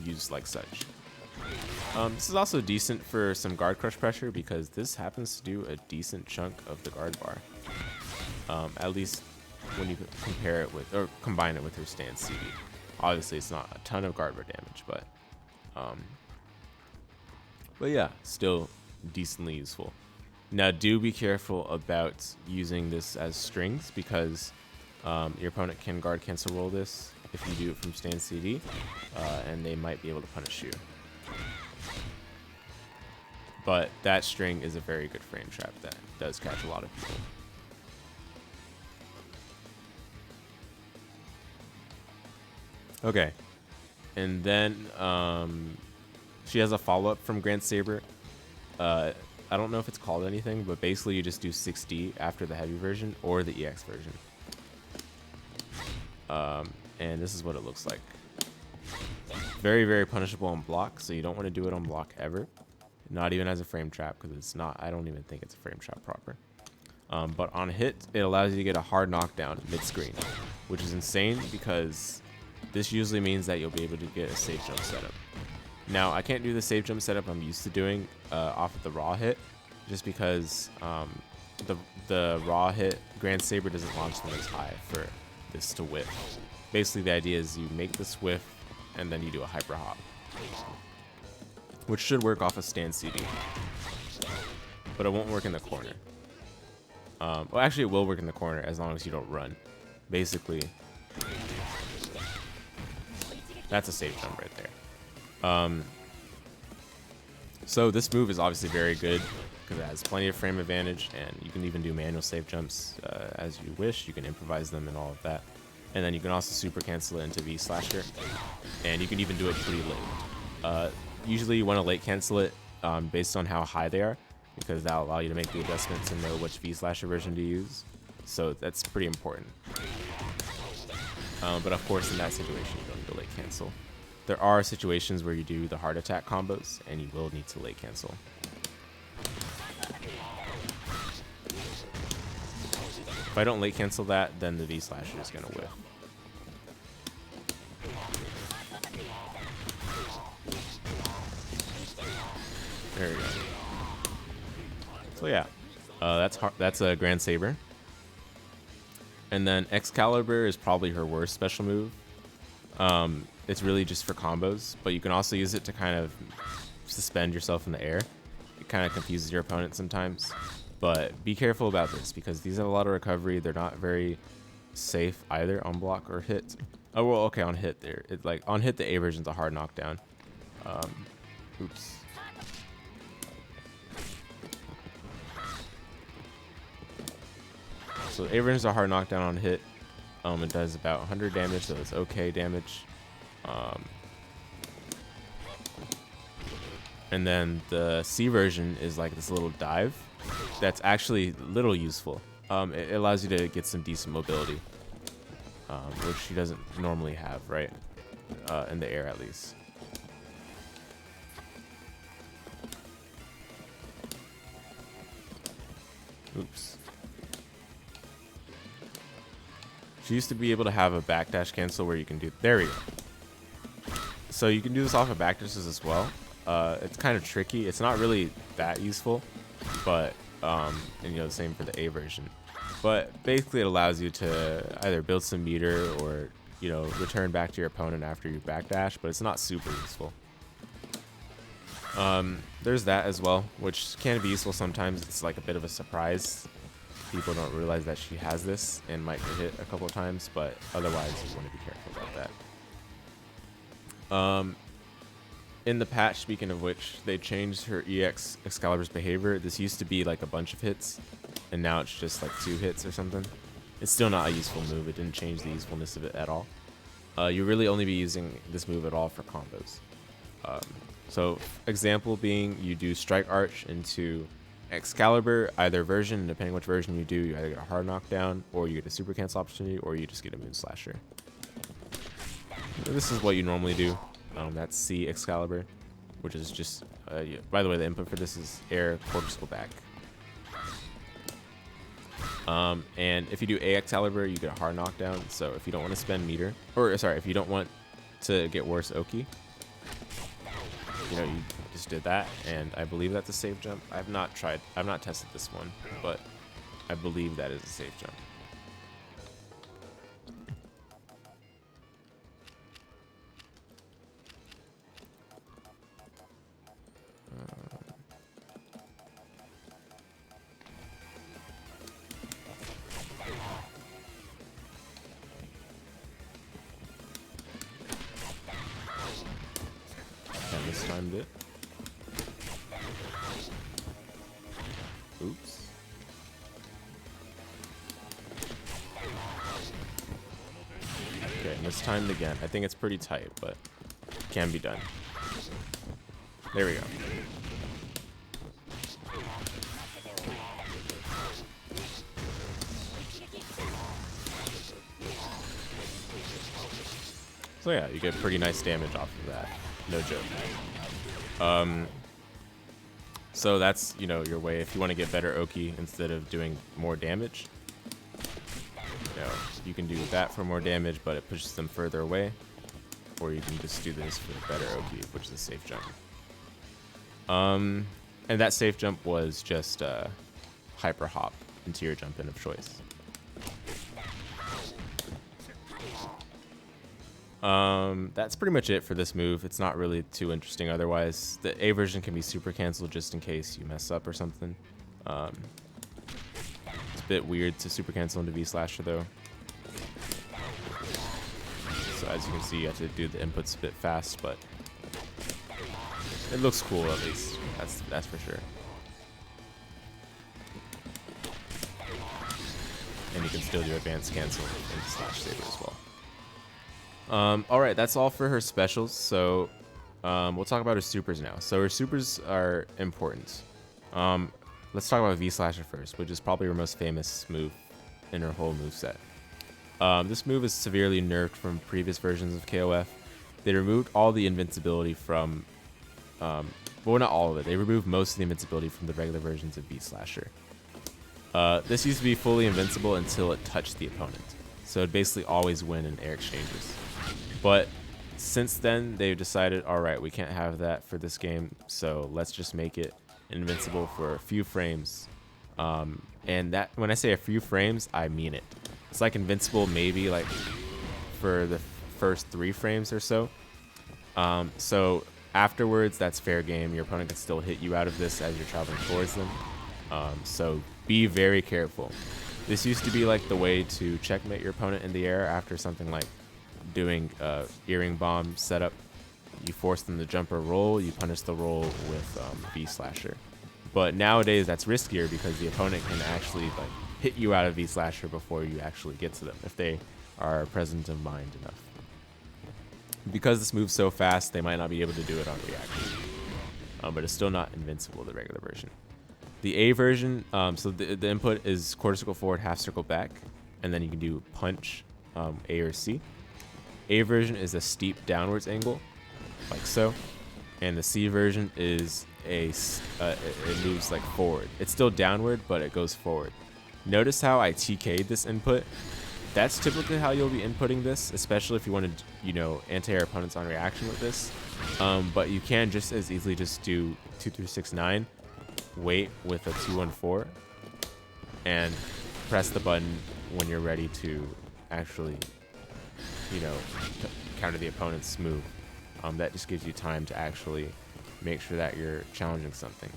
used like such. This is also decent for some guard crush pressure because this happens to do a decent chunk of the guard bar. At least when you compare it with, or combine it with her st.C. Obviously it's not a ton of guard bar damage, but yeah, still decently useful. Now do be careful about using this as strings because your opponent can guard cancel roll this if you do it from st.CD, and they might be able to punish you. But that string is a very good frame trap that does catch a lot of people. Okay, and then she has a follow-up from Grand Saber. I don't know if it's called anything, but basically you just do 6D after the heavy version or the EX version. And this is what it looks like. Very, very punishable on block, so you don't want to do it on block ever. Not even as a frame trap, because it's not, I don't even think it's a frame trap proper. But on hit, it allows you to get a hard knockdown mid-screen, which is insane because this usually means that you'll be able to get a safe jump setup. Now, I can't do the safe jump setup I'm used to doing off of the raw hit, just because the raw hit, Grand Saber doesn't launch them as high for this to whiff. Basically, the idea is you make this whiff, and then you do a hyper hop, which should work off a st.CD, but it won't work in the corner. Well, actually, it will work in the corner as long as you don't run. Basically, that's a safe jump right there. So this move is obviously very good because it has plenty of frame advantage, and you can even do manual safe jumps as you wish. You can improvise them and all of that. And then you can also super cancel it into V Slasher, and you can even do it pretty late. Usually you want to late cancel it based on how high they are, because that'll allow you to make the adjustments and know which V Slasher version to use. So that's pretty important. But of course, in that situation, you don't need to late cancel. There are situations where you do the heart attack combos, and you will need to late cancel. If I don't late cancel that, then the V Slasher is going to whiff. There we go. So yeah, that's a Grand Saber. And then X-Calibur is probably her worst special move. It's really just for combos, but you can also use it to kind of suspend yourself in the air. It kind of confuses your opponent sometimes. But be careful about this because these have a lot of recovery. They're not very safe either on block or hit. Oh well, okay, on hit there. It like on hit the A version's a hard knockdown. Oops. So A version's a hard knockdown on hit. It does about 100 damage, so it's okay damage. And then the C version is like this little dive that's actually little useful. It allows you to get some decent mobility, which she doesn't normally have, right? In the air, at least. Oops. She used to be able to have a backdash cancel where you can do... There we go. So you can do this off of backdashes as well. It's kind of tricky. It's not really that useful, but and you know, the same for the A version. But basically, it allows you to either build some meter or, you know, return back to your opponent after you backdash. But it's not super useful. There's that as well, which can be useful sometimes. It's like a bit of a surprise. People don't realize that she has this and might get hit a couple of times, but otherwise, you want to be careful about that. In the patch, speaking of which, they changed her X-Calibur's behavior. This used to be like a bunch of hits, and now it's just like 2 hits or something. It's still not a useful move. It didn't change the usefulness of it at all. You really only be using this move at all for combos. So example being, you do Strike Arch into X-Calibur, either version, depending which version you do, you either get a hard knockdown, or you get a super cancel opportunity, or you just get a moon slasher. So this is what you normally do. That's C X-Calibur, which is just, by the way, the input for this is air, quarter circle back. And if you do A X-Calibur, you get a hard knockdown. So if you don't want to spend meter, or sorry, if you don't want to get worse Oki, you know, you just did that, and I believe that's a safe jump. I've not tested this one, but I believe that is a safe jump. I mistimed it. Oops. Okay, mistimed again. I think it's pretty tight, but it can be done. There we go. So yeah, you get pretty nice damage off of that. No joke. So that's, you know, your way if you want to get better Oki instead of doing more damage. You know, you can do that for more damage, but it pushes them further away. Or you can just do this for better Oki, which is a safe jump. And that safe jump was just hyper hop into your jump in of choice. That's pretty much it for this move. It's not really too interesting otherwise. The A version can be super canceled just in case you mess up or something. It's a bit weird to super cancel into V Slasher though. So as you can see, you have to do the inputs a bit fast, but it looks cool at least. That's for sure. And you can still do advanced cancel into slash Saber as well. Alright, that's all for her specials, so we'll talk about her supers now. So her supers are important. Let's talk about V-Slasher first, which is probably her most famous move in her whole moveset. This move is severely nerfed from previous versions of KOF. They removed all the invincibility from, well, not all of it, they removed most of the invincibility from the regular versions of V-Slasher. This used to be fully invincible until it touched the opponent, so it'd basically always win in air exchanges. But since then, they've decided, all right, we can't have that for this game, so let's just make it invincible for a few frames. And that, when I say a few frames, I mean it. It's like invincible maybe like for the first 3 frames or so. So afterwards, that's fair game. Your opponent can still hit you out of this as you're traveling towards them. So be very careful. This used to be like the way to checkmate your opponent in the air after something like doing earring bomb setup. You force them to jump or roll, you punish the roll with V Slasher. But nowadays that's riskier because the opponent can actually like hit you out of V Slasher before you actually get to them if they are present of mind enough. Because this moves so fast, they might not be able to do it on reaction. But it's still not invincible, the regular version. The A version, so the input is quarter circle forward, half circle back, and then you can do punch, A or C. A version is a steep downwards angle, like so, and the C version is it moves like forward. It's still downward, but it goes forward. Notice how I TK'd this input. That's typically how you'll be inputting this, especially if you want to, you know, anti-air opponents on reaction with this. But you can just as easily just do 2-3-6-9, wait with a 2-1-4, and press the button when you're ready to actually, you know, counter the opponent's move. That just gives you time to actually make sure that you're challenging something.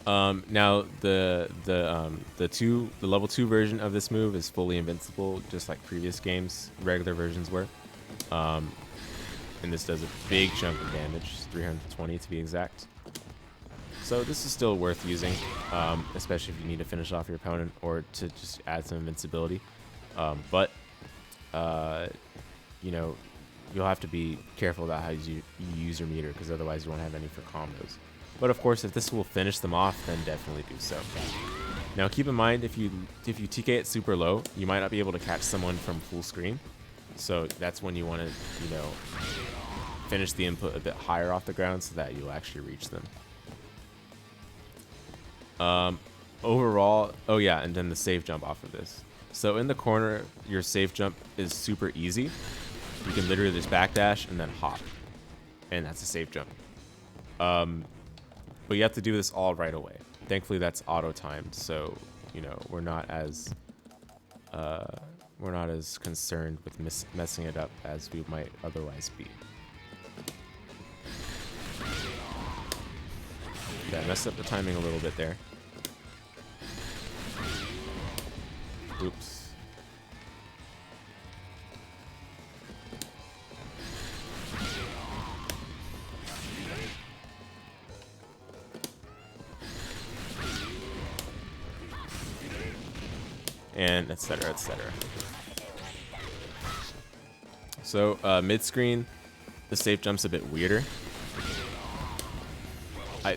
Now the level 2 version of this move is fully invincible, just like previous games, regular versions were. And this does a big chunk of damage, 320 to be exact. So this is still worth using, especially if you need to finish off your opponent or to just add some invincibility. But you know, you'll have to be careful about how you use your meter, because otherwise you won't have any for combos. But of course, if this will finish them off, then definitely do so. Now keep in mind, if you TK it super low, you might not be able to catch someone from full screen. So that's when you want to, you know, finish the input a bit higher off the ground so that you'll actually reach them. Overall, oh yeah, and then the safe jump off of this. So in the corner, your safe jump is super easy. You can literally just backdash and then hop, and that's a safe jump. But you have to do this all right away. Thankfully, that's auto timed, so you know we're not as concerned with messing it up as we might otherwise be. Yeah, I messed up the timing a little bit there. Oops. And etc. etc. So mid screen, the safe jump's a bit weirder.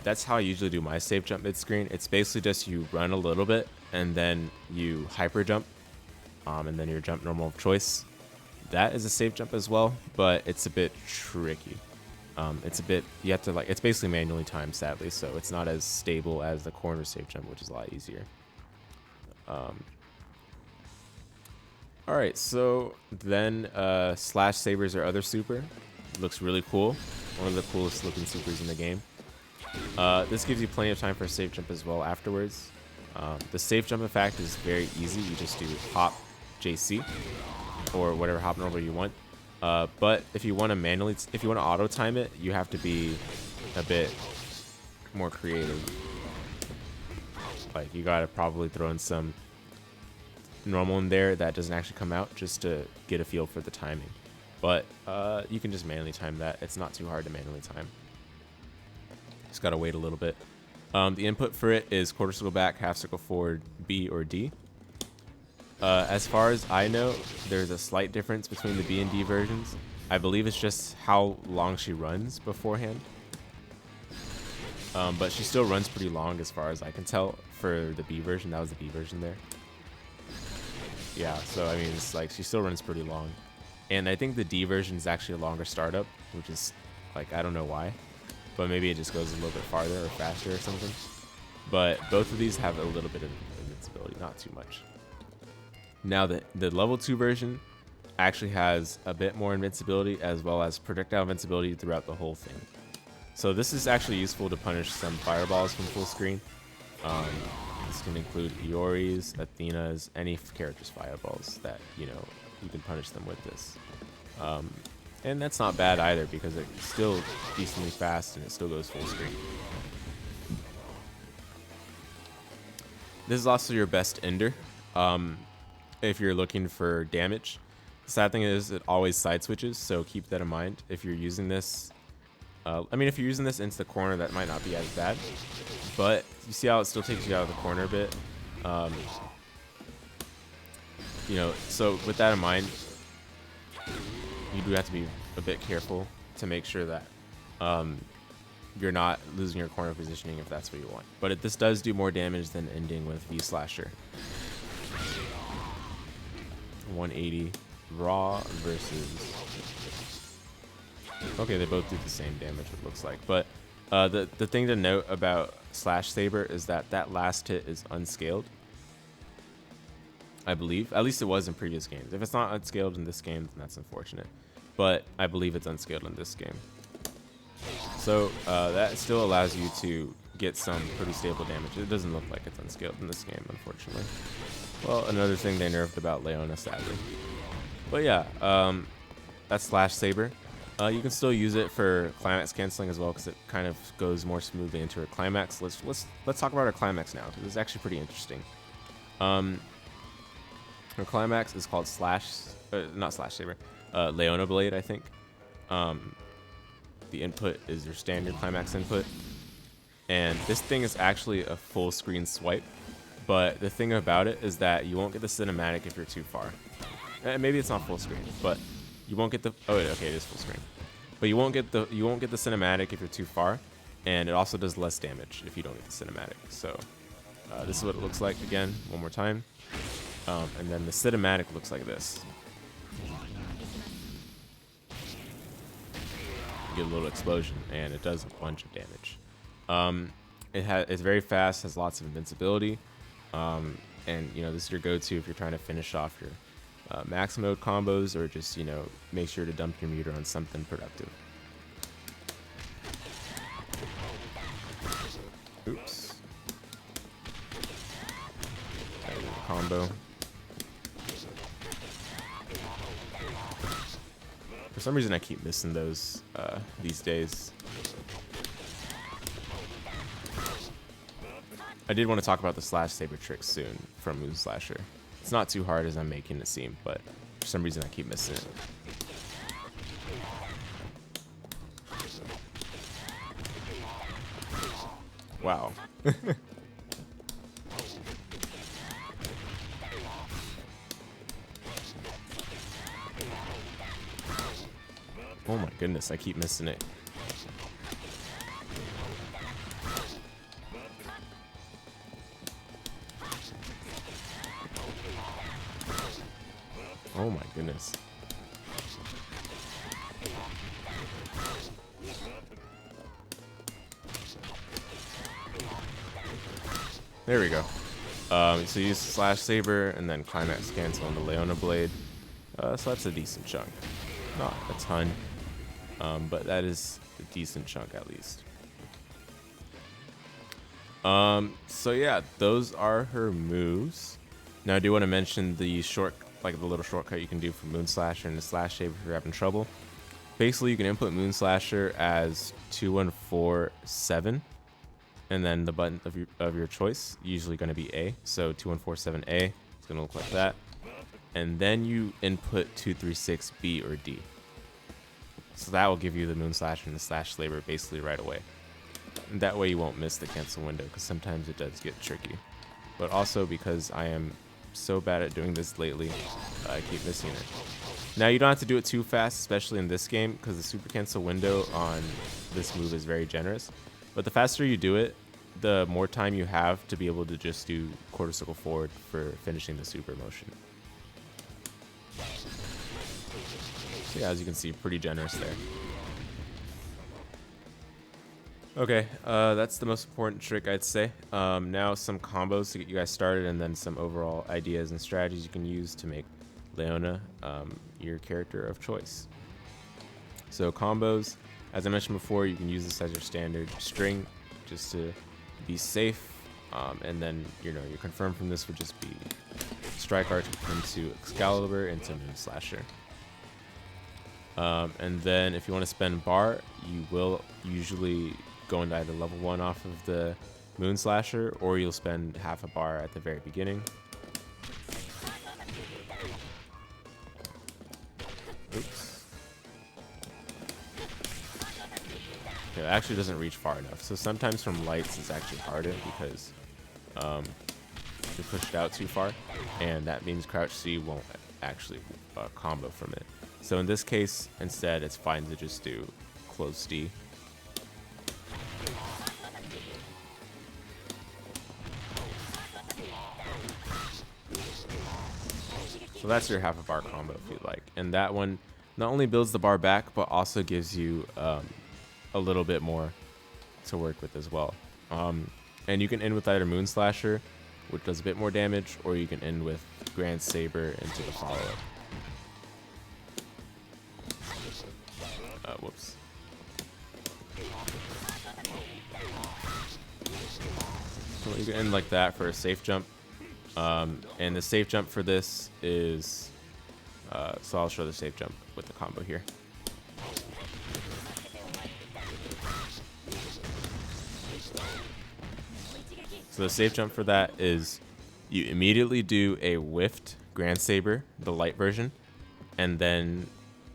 That's how I usually do my safe jump mid screen. It's basically just you run a little bit and then you hyper jump, and then your jump normal of choice. That is a safe jump as well, but it's a bit tricky. It's a bit, you have to like, it's basically manually timed, sadly, so it's not as stable as the corner safe jump, which is a lot easier. Alright, so then Slash Saber's our other super. Looks really cool. One of the coolest looking supers in the game. This gives you plenty of time for a safe jump as well afterwards. The safe jump, in fact, is very easy. You just do hop j.C. or whatever hop normal you want. But if you want to auto time it, you have to be a bit more creative. Like, you gotta probably throw in some normal in there that doesn't actually come out, just to get a feel for the timing. But you can just manually time that. It's not too hard to manually time. Just gotta wait a little bit. The input for it is quarter circle back, half circle forward, B or D. As far as I know, there's a slight difference between the B and D versions. I believe it's just how long she runs beforehand. But she still runs pretty long as far as I can tell for the B version. That was the B version there. Yeah, so I mean, it's like she still runs pretty long. And I think the D version is actually a longer startup, which is like, I don't know why, but maybe it just goes a little bit farther or faster or something. But both of these have a little bit of invincibility, not too much. Now the level 2 version actually has a bit more invincibility as well as projectile invincibility throughout the whole thing. So this is actually useful to punish some fireballs from full screen. This can include Iori's, Athena's, any character's fireballs that, you know, you can punish them with this. And that's not bad either, because it's still decently fast and it still goes full screen. This is also your best ender if you're looking for damage. The sad thing is it always side switches, so keep that in mind. If you're using this, if you're using this into the corner, that might not be as bad. But you see how it still takes you out of the corner a bit. You know, so with that in mind, you do have to be a bit careful to make sure that you're not losing your corner positioning if that's what you want. But this does do more damage than ending with V-Slasher. 180 raw versus... Okay, they both do the same damage, it looks like. But the thing to note about Slash Saber is that last hit is unscaled, I believe. At least it was in previous games. If it's not unscaled in this game, then that's unfortunate. But I believe it's unscaled in this game. So that still allows you to get some pretty stable damage. It doesn't look like it's unscaled in this game, unfortunately. Well, another thing they nerfed about Leona, sadly. But yeah, that's Slash Saber. You can still use it for climax canceling as well because it kind of goes more smoothly into her climax. Let's talk about her climax now because it's actually pretty interesting. Her climax is called not slash saber, Leona Blade, I think. The input is your standard climax input, and this thing is actually a full screen swipe. But the thing about it is that you won't get the cinematic if you're too far. Maybe it's not full screen, but you won't get the. Oh, okay, it is full screen. But you won't get the cinematic if you're too far, and it also does less damage if you don't get the cinematic. So this is what it looks like again, one more time, and then the cinematic looks like this. You get a little explosion, and it does a bunch of damage. It's very fast, has lots of invincibility, and this is your go-to if you're trying to finish off your max mode combos, or just make sure to dump your meter on something productive. Oops. Combo. For some reason I keep missing those these days. I did want to talk about the slash saber trick soon from Moon Slasher. It's not too hard as I'm making it seem, but for some reason I keep missing it. Wow. Oh my goodness, I keep missing it. Oh my goodness. There we go. So use slash saber and then climax cancel on the Leona Blade. So that's a decent chunk. Not a ton, but that is a decent chunk at least. So yeah, those are her moves. Now I do want to mention the the little shortcut you can do for Moon Slasher and the slash saber if you're having trouble. Basically, you can input Moon Slasher as 2147, and then the button of your choice, usually going to be A. So 2147A, it's going to look like that, and then you input 236B or D. So that will give you the Moon Slasher and the slash saber basically right away. And that way you won't miss the cancel window, because sometimes it does get tricky. But also because I am so bad at doing this lately, I keep missing it. Now you don't have to do it too fast, especially in this game, because the super cancel window on this move is very generous. But the faster you do it, the more time you have to be able to just do quarter circle forward for finishing the super motion. So yeah, as you can see, pretty generous there. Okay, that's the most important trick, I'd say. Now some combos to get you guys started, and then some overall ideas and strategies you can use to make Leona your character of choice. So combos, as I mentioned before, you can use this as your standard string just to be safe, and then your confirm from this would just be Strike Arch into X-Calibur into Moon Slasher. And then if you want to spend bar, you will usually go into either level 1 off of the Moon Slasher, or you'll spend half a bar at the very beginning. Oops. Okay, it actually doesn't reach far enough. So sometimes from lights it's actually harder because you push it out too far, and that means cr.C won't actually combo from it. So in this case, instead, it's fine to just do cl.D. So that's your half a bar combo if you'd like. And that one not only builds the bar back, but also gives you a little bit more to work with as well. And you can end with either Moon Slasher, which does a bit more damage, or you can end with Grand Saber into the follow-up. Whoops. So you can end like that for a safe jump. And the safe jump for this is, so I'll show the safe jump with the combo here. So the safe jump for that is you immediately do a whiffed Grand Saber, the light version, and then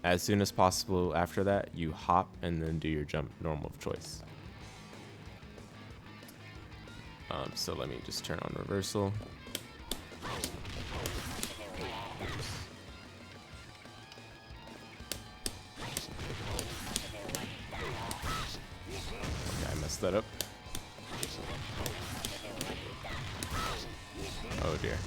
as soon as possible after that, you hop and then do your jump normal of choice. So let me just turn on reversal. Okay, I messed that up. Oh dear.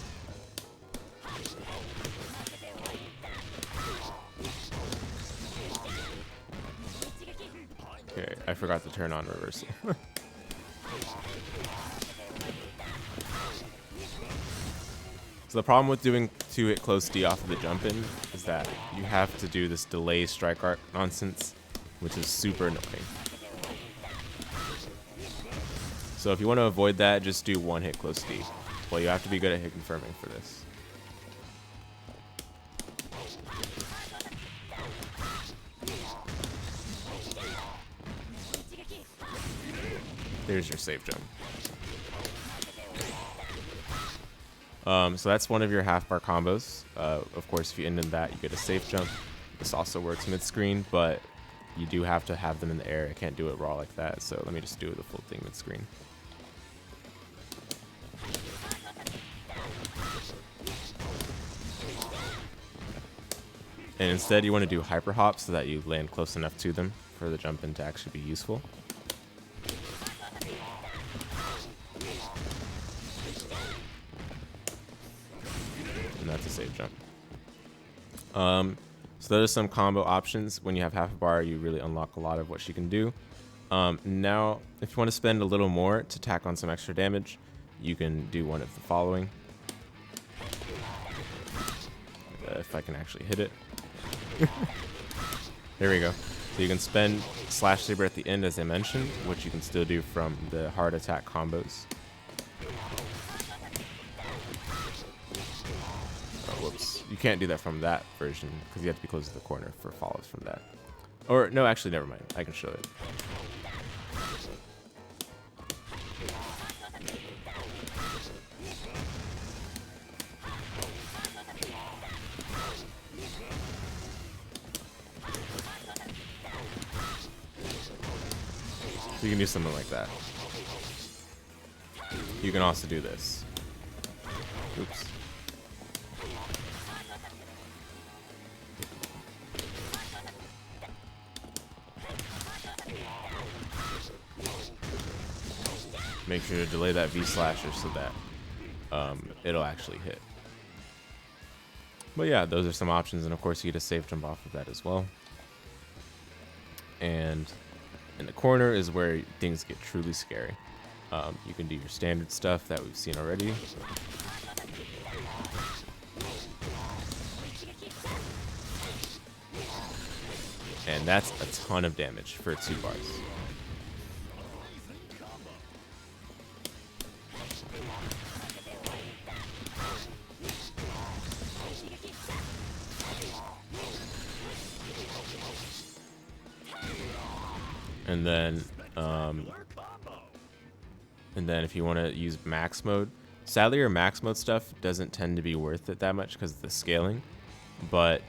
Okay, I forgot to turn on reversal. So the problem with doing 2-hit cl.C off of the jump in is that you have to do this delay strike arc nonsense, which is super annoying. So if you want to avoid that, just do 1-hit cl.C. Well, you have to be good at hit confirming for this. There's your safe jump. So that's one of your half bar combos. Of course, if you end in that, you get a safe jump. This also works mid-screen, but you do have to have them in the air. I can't do it raw like that, so let me just do the full thing mid-screen. And instead, you want to do hyper hop so that you land close enough to them for the jump in to actually be useful. And that's a safe jump. So those are some combo options. When you have half a bar, you really unlock a lot of what she can do. Now, if you want to spend a little more to tack on some extra damage, you can do one of the following. If I can actually hit it. There we go. So you can spend Slash Saber at the end, as I mentioned, which you can still do from the hard attack combos. Oh, whoops. You can't do that from that version because you have to be close to the corner for follows from that. Or, no, actually, never mind. I can show it. So you can do something like that. You can also do this. Oops. Make sure to delay that V slasher so that it'll actually hit. But yeah, those are some options, and of course you get a safe jump off of that as well. And in the corner is where things get truly scary. You can do your standard stuff that we've seen already. And that's a ton of damage for 2 bars. And then if you want to use max mode, sadly your max mode stuff doesn't tend to be worth it that much because of the scaling, but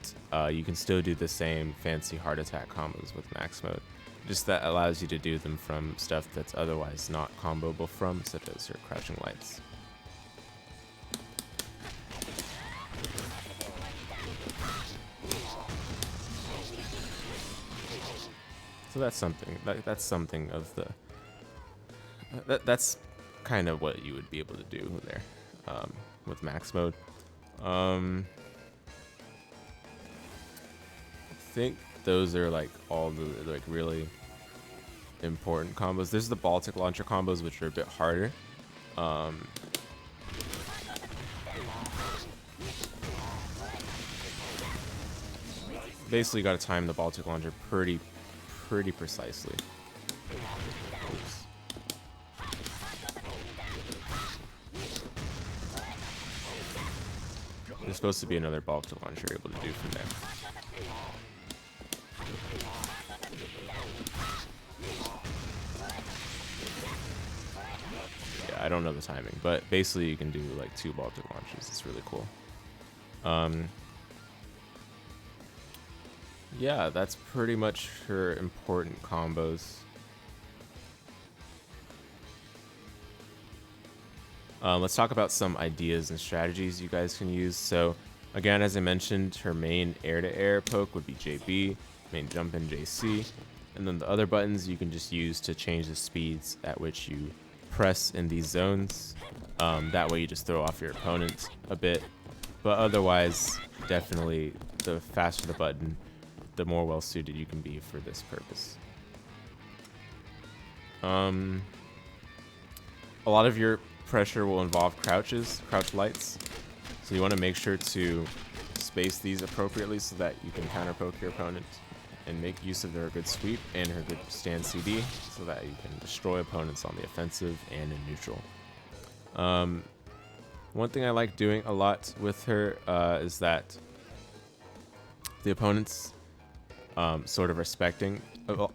you can still do the same fancy heart attack combos with max mode. Just that allows you to do them from stuff that's otherwise not comboable from, such as your crouching lights. So that's something. That's something of the. That's kind of what you would be able to do there with max mode. I think those are like all the like really important combos. There's the Baltic Launcher combos, which are a bit harder. Basically, got to time the Baltic Launcher pretty precisely. Oops. There's supposed to be another Baltic Launcher you're able to do from there. Yeah, I don't know the timing, but basically you can do like 2 Baltic launches. It's really cool. Yeah, that's pretty much her important combos. Let's talk about some ideas and strategies you guys can use. So again, as I mentioned, her main air-to-air poke would be j.B, main jump in j.C, and then the other buttons you can just use to change the speeds at which you press in these zones. That way you just throw off your opponent a bit, but otherwise, definitely the faster the button, the more well suited you can be for this purpose. A lot of your pressure will involve crouch lights, so you want to make sure to space these appropriately so that you can counter poke your opponent and make use of their good sweep and her good st.CD so that you can destroy opponents on the offensive and in neutral. One thing I like doing a lot with her is that the opponents sort of respecting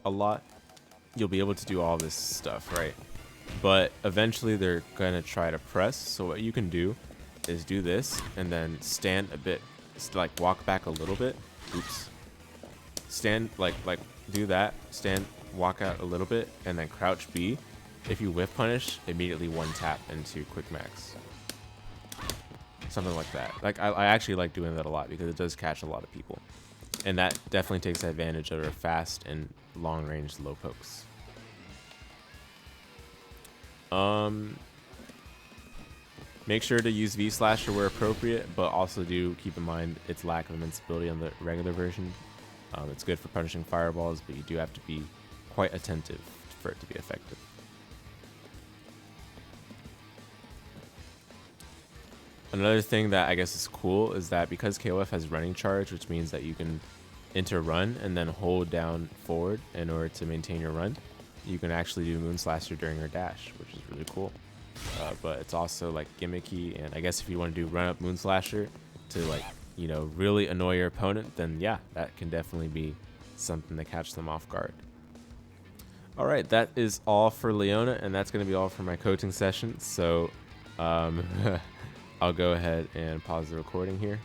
a lot, you'll be able to do all this stuff, right? But eventually they're gonna try to press, so what you can do is do this and then stand a bit, like walk back a little bit. Oops. Stand, like do that, stand, walk out a little bit, and then crouch B. If you whiff punish, immediately one tap into quick max. Something like that. Like I actually like doing that a lot because it does catch a lot of people. And that definitely takes advantage of her fast and long range low pokes. Make sure to use V-Slasher where appropriate, but also do keep in mind its lack of invincibility on the regular version. It's good for punishing fireballs, but you do have to be quite attentive for it to be effective. Another thing that I guess is cool is that because KOF has running charge, which means that you can enter run and then hold down forward in order to maintain your run, you can actually do Moon Slasher during your dash, which is really cool. But it's also like gimmicky, and I guess if you want to do run up Moon Slasher to, like, you know, really annoy your opponent, then yeah, that can definitely be something to catch them off guard. All right, that is all for Leona, and that's going to be all for my coaching session. So I'll go ahead and pause the recording here.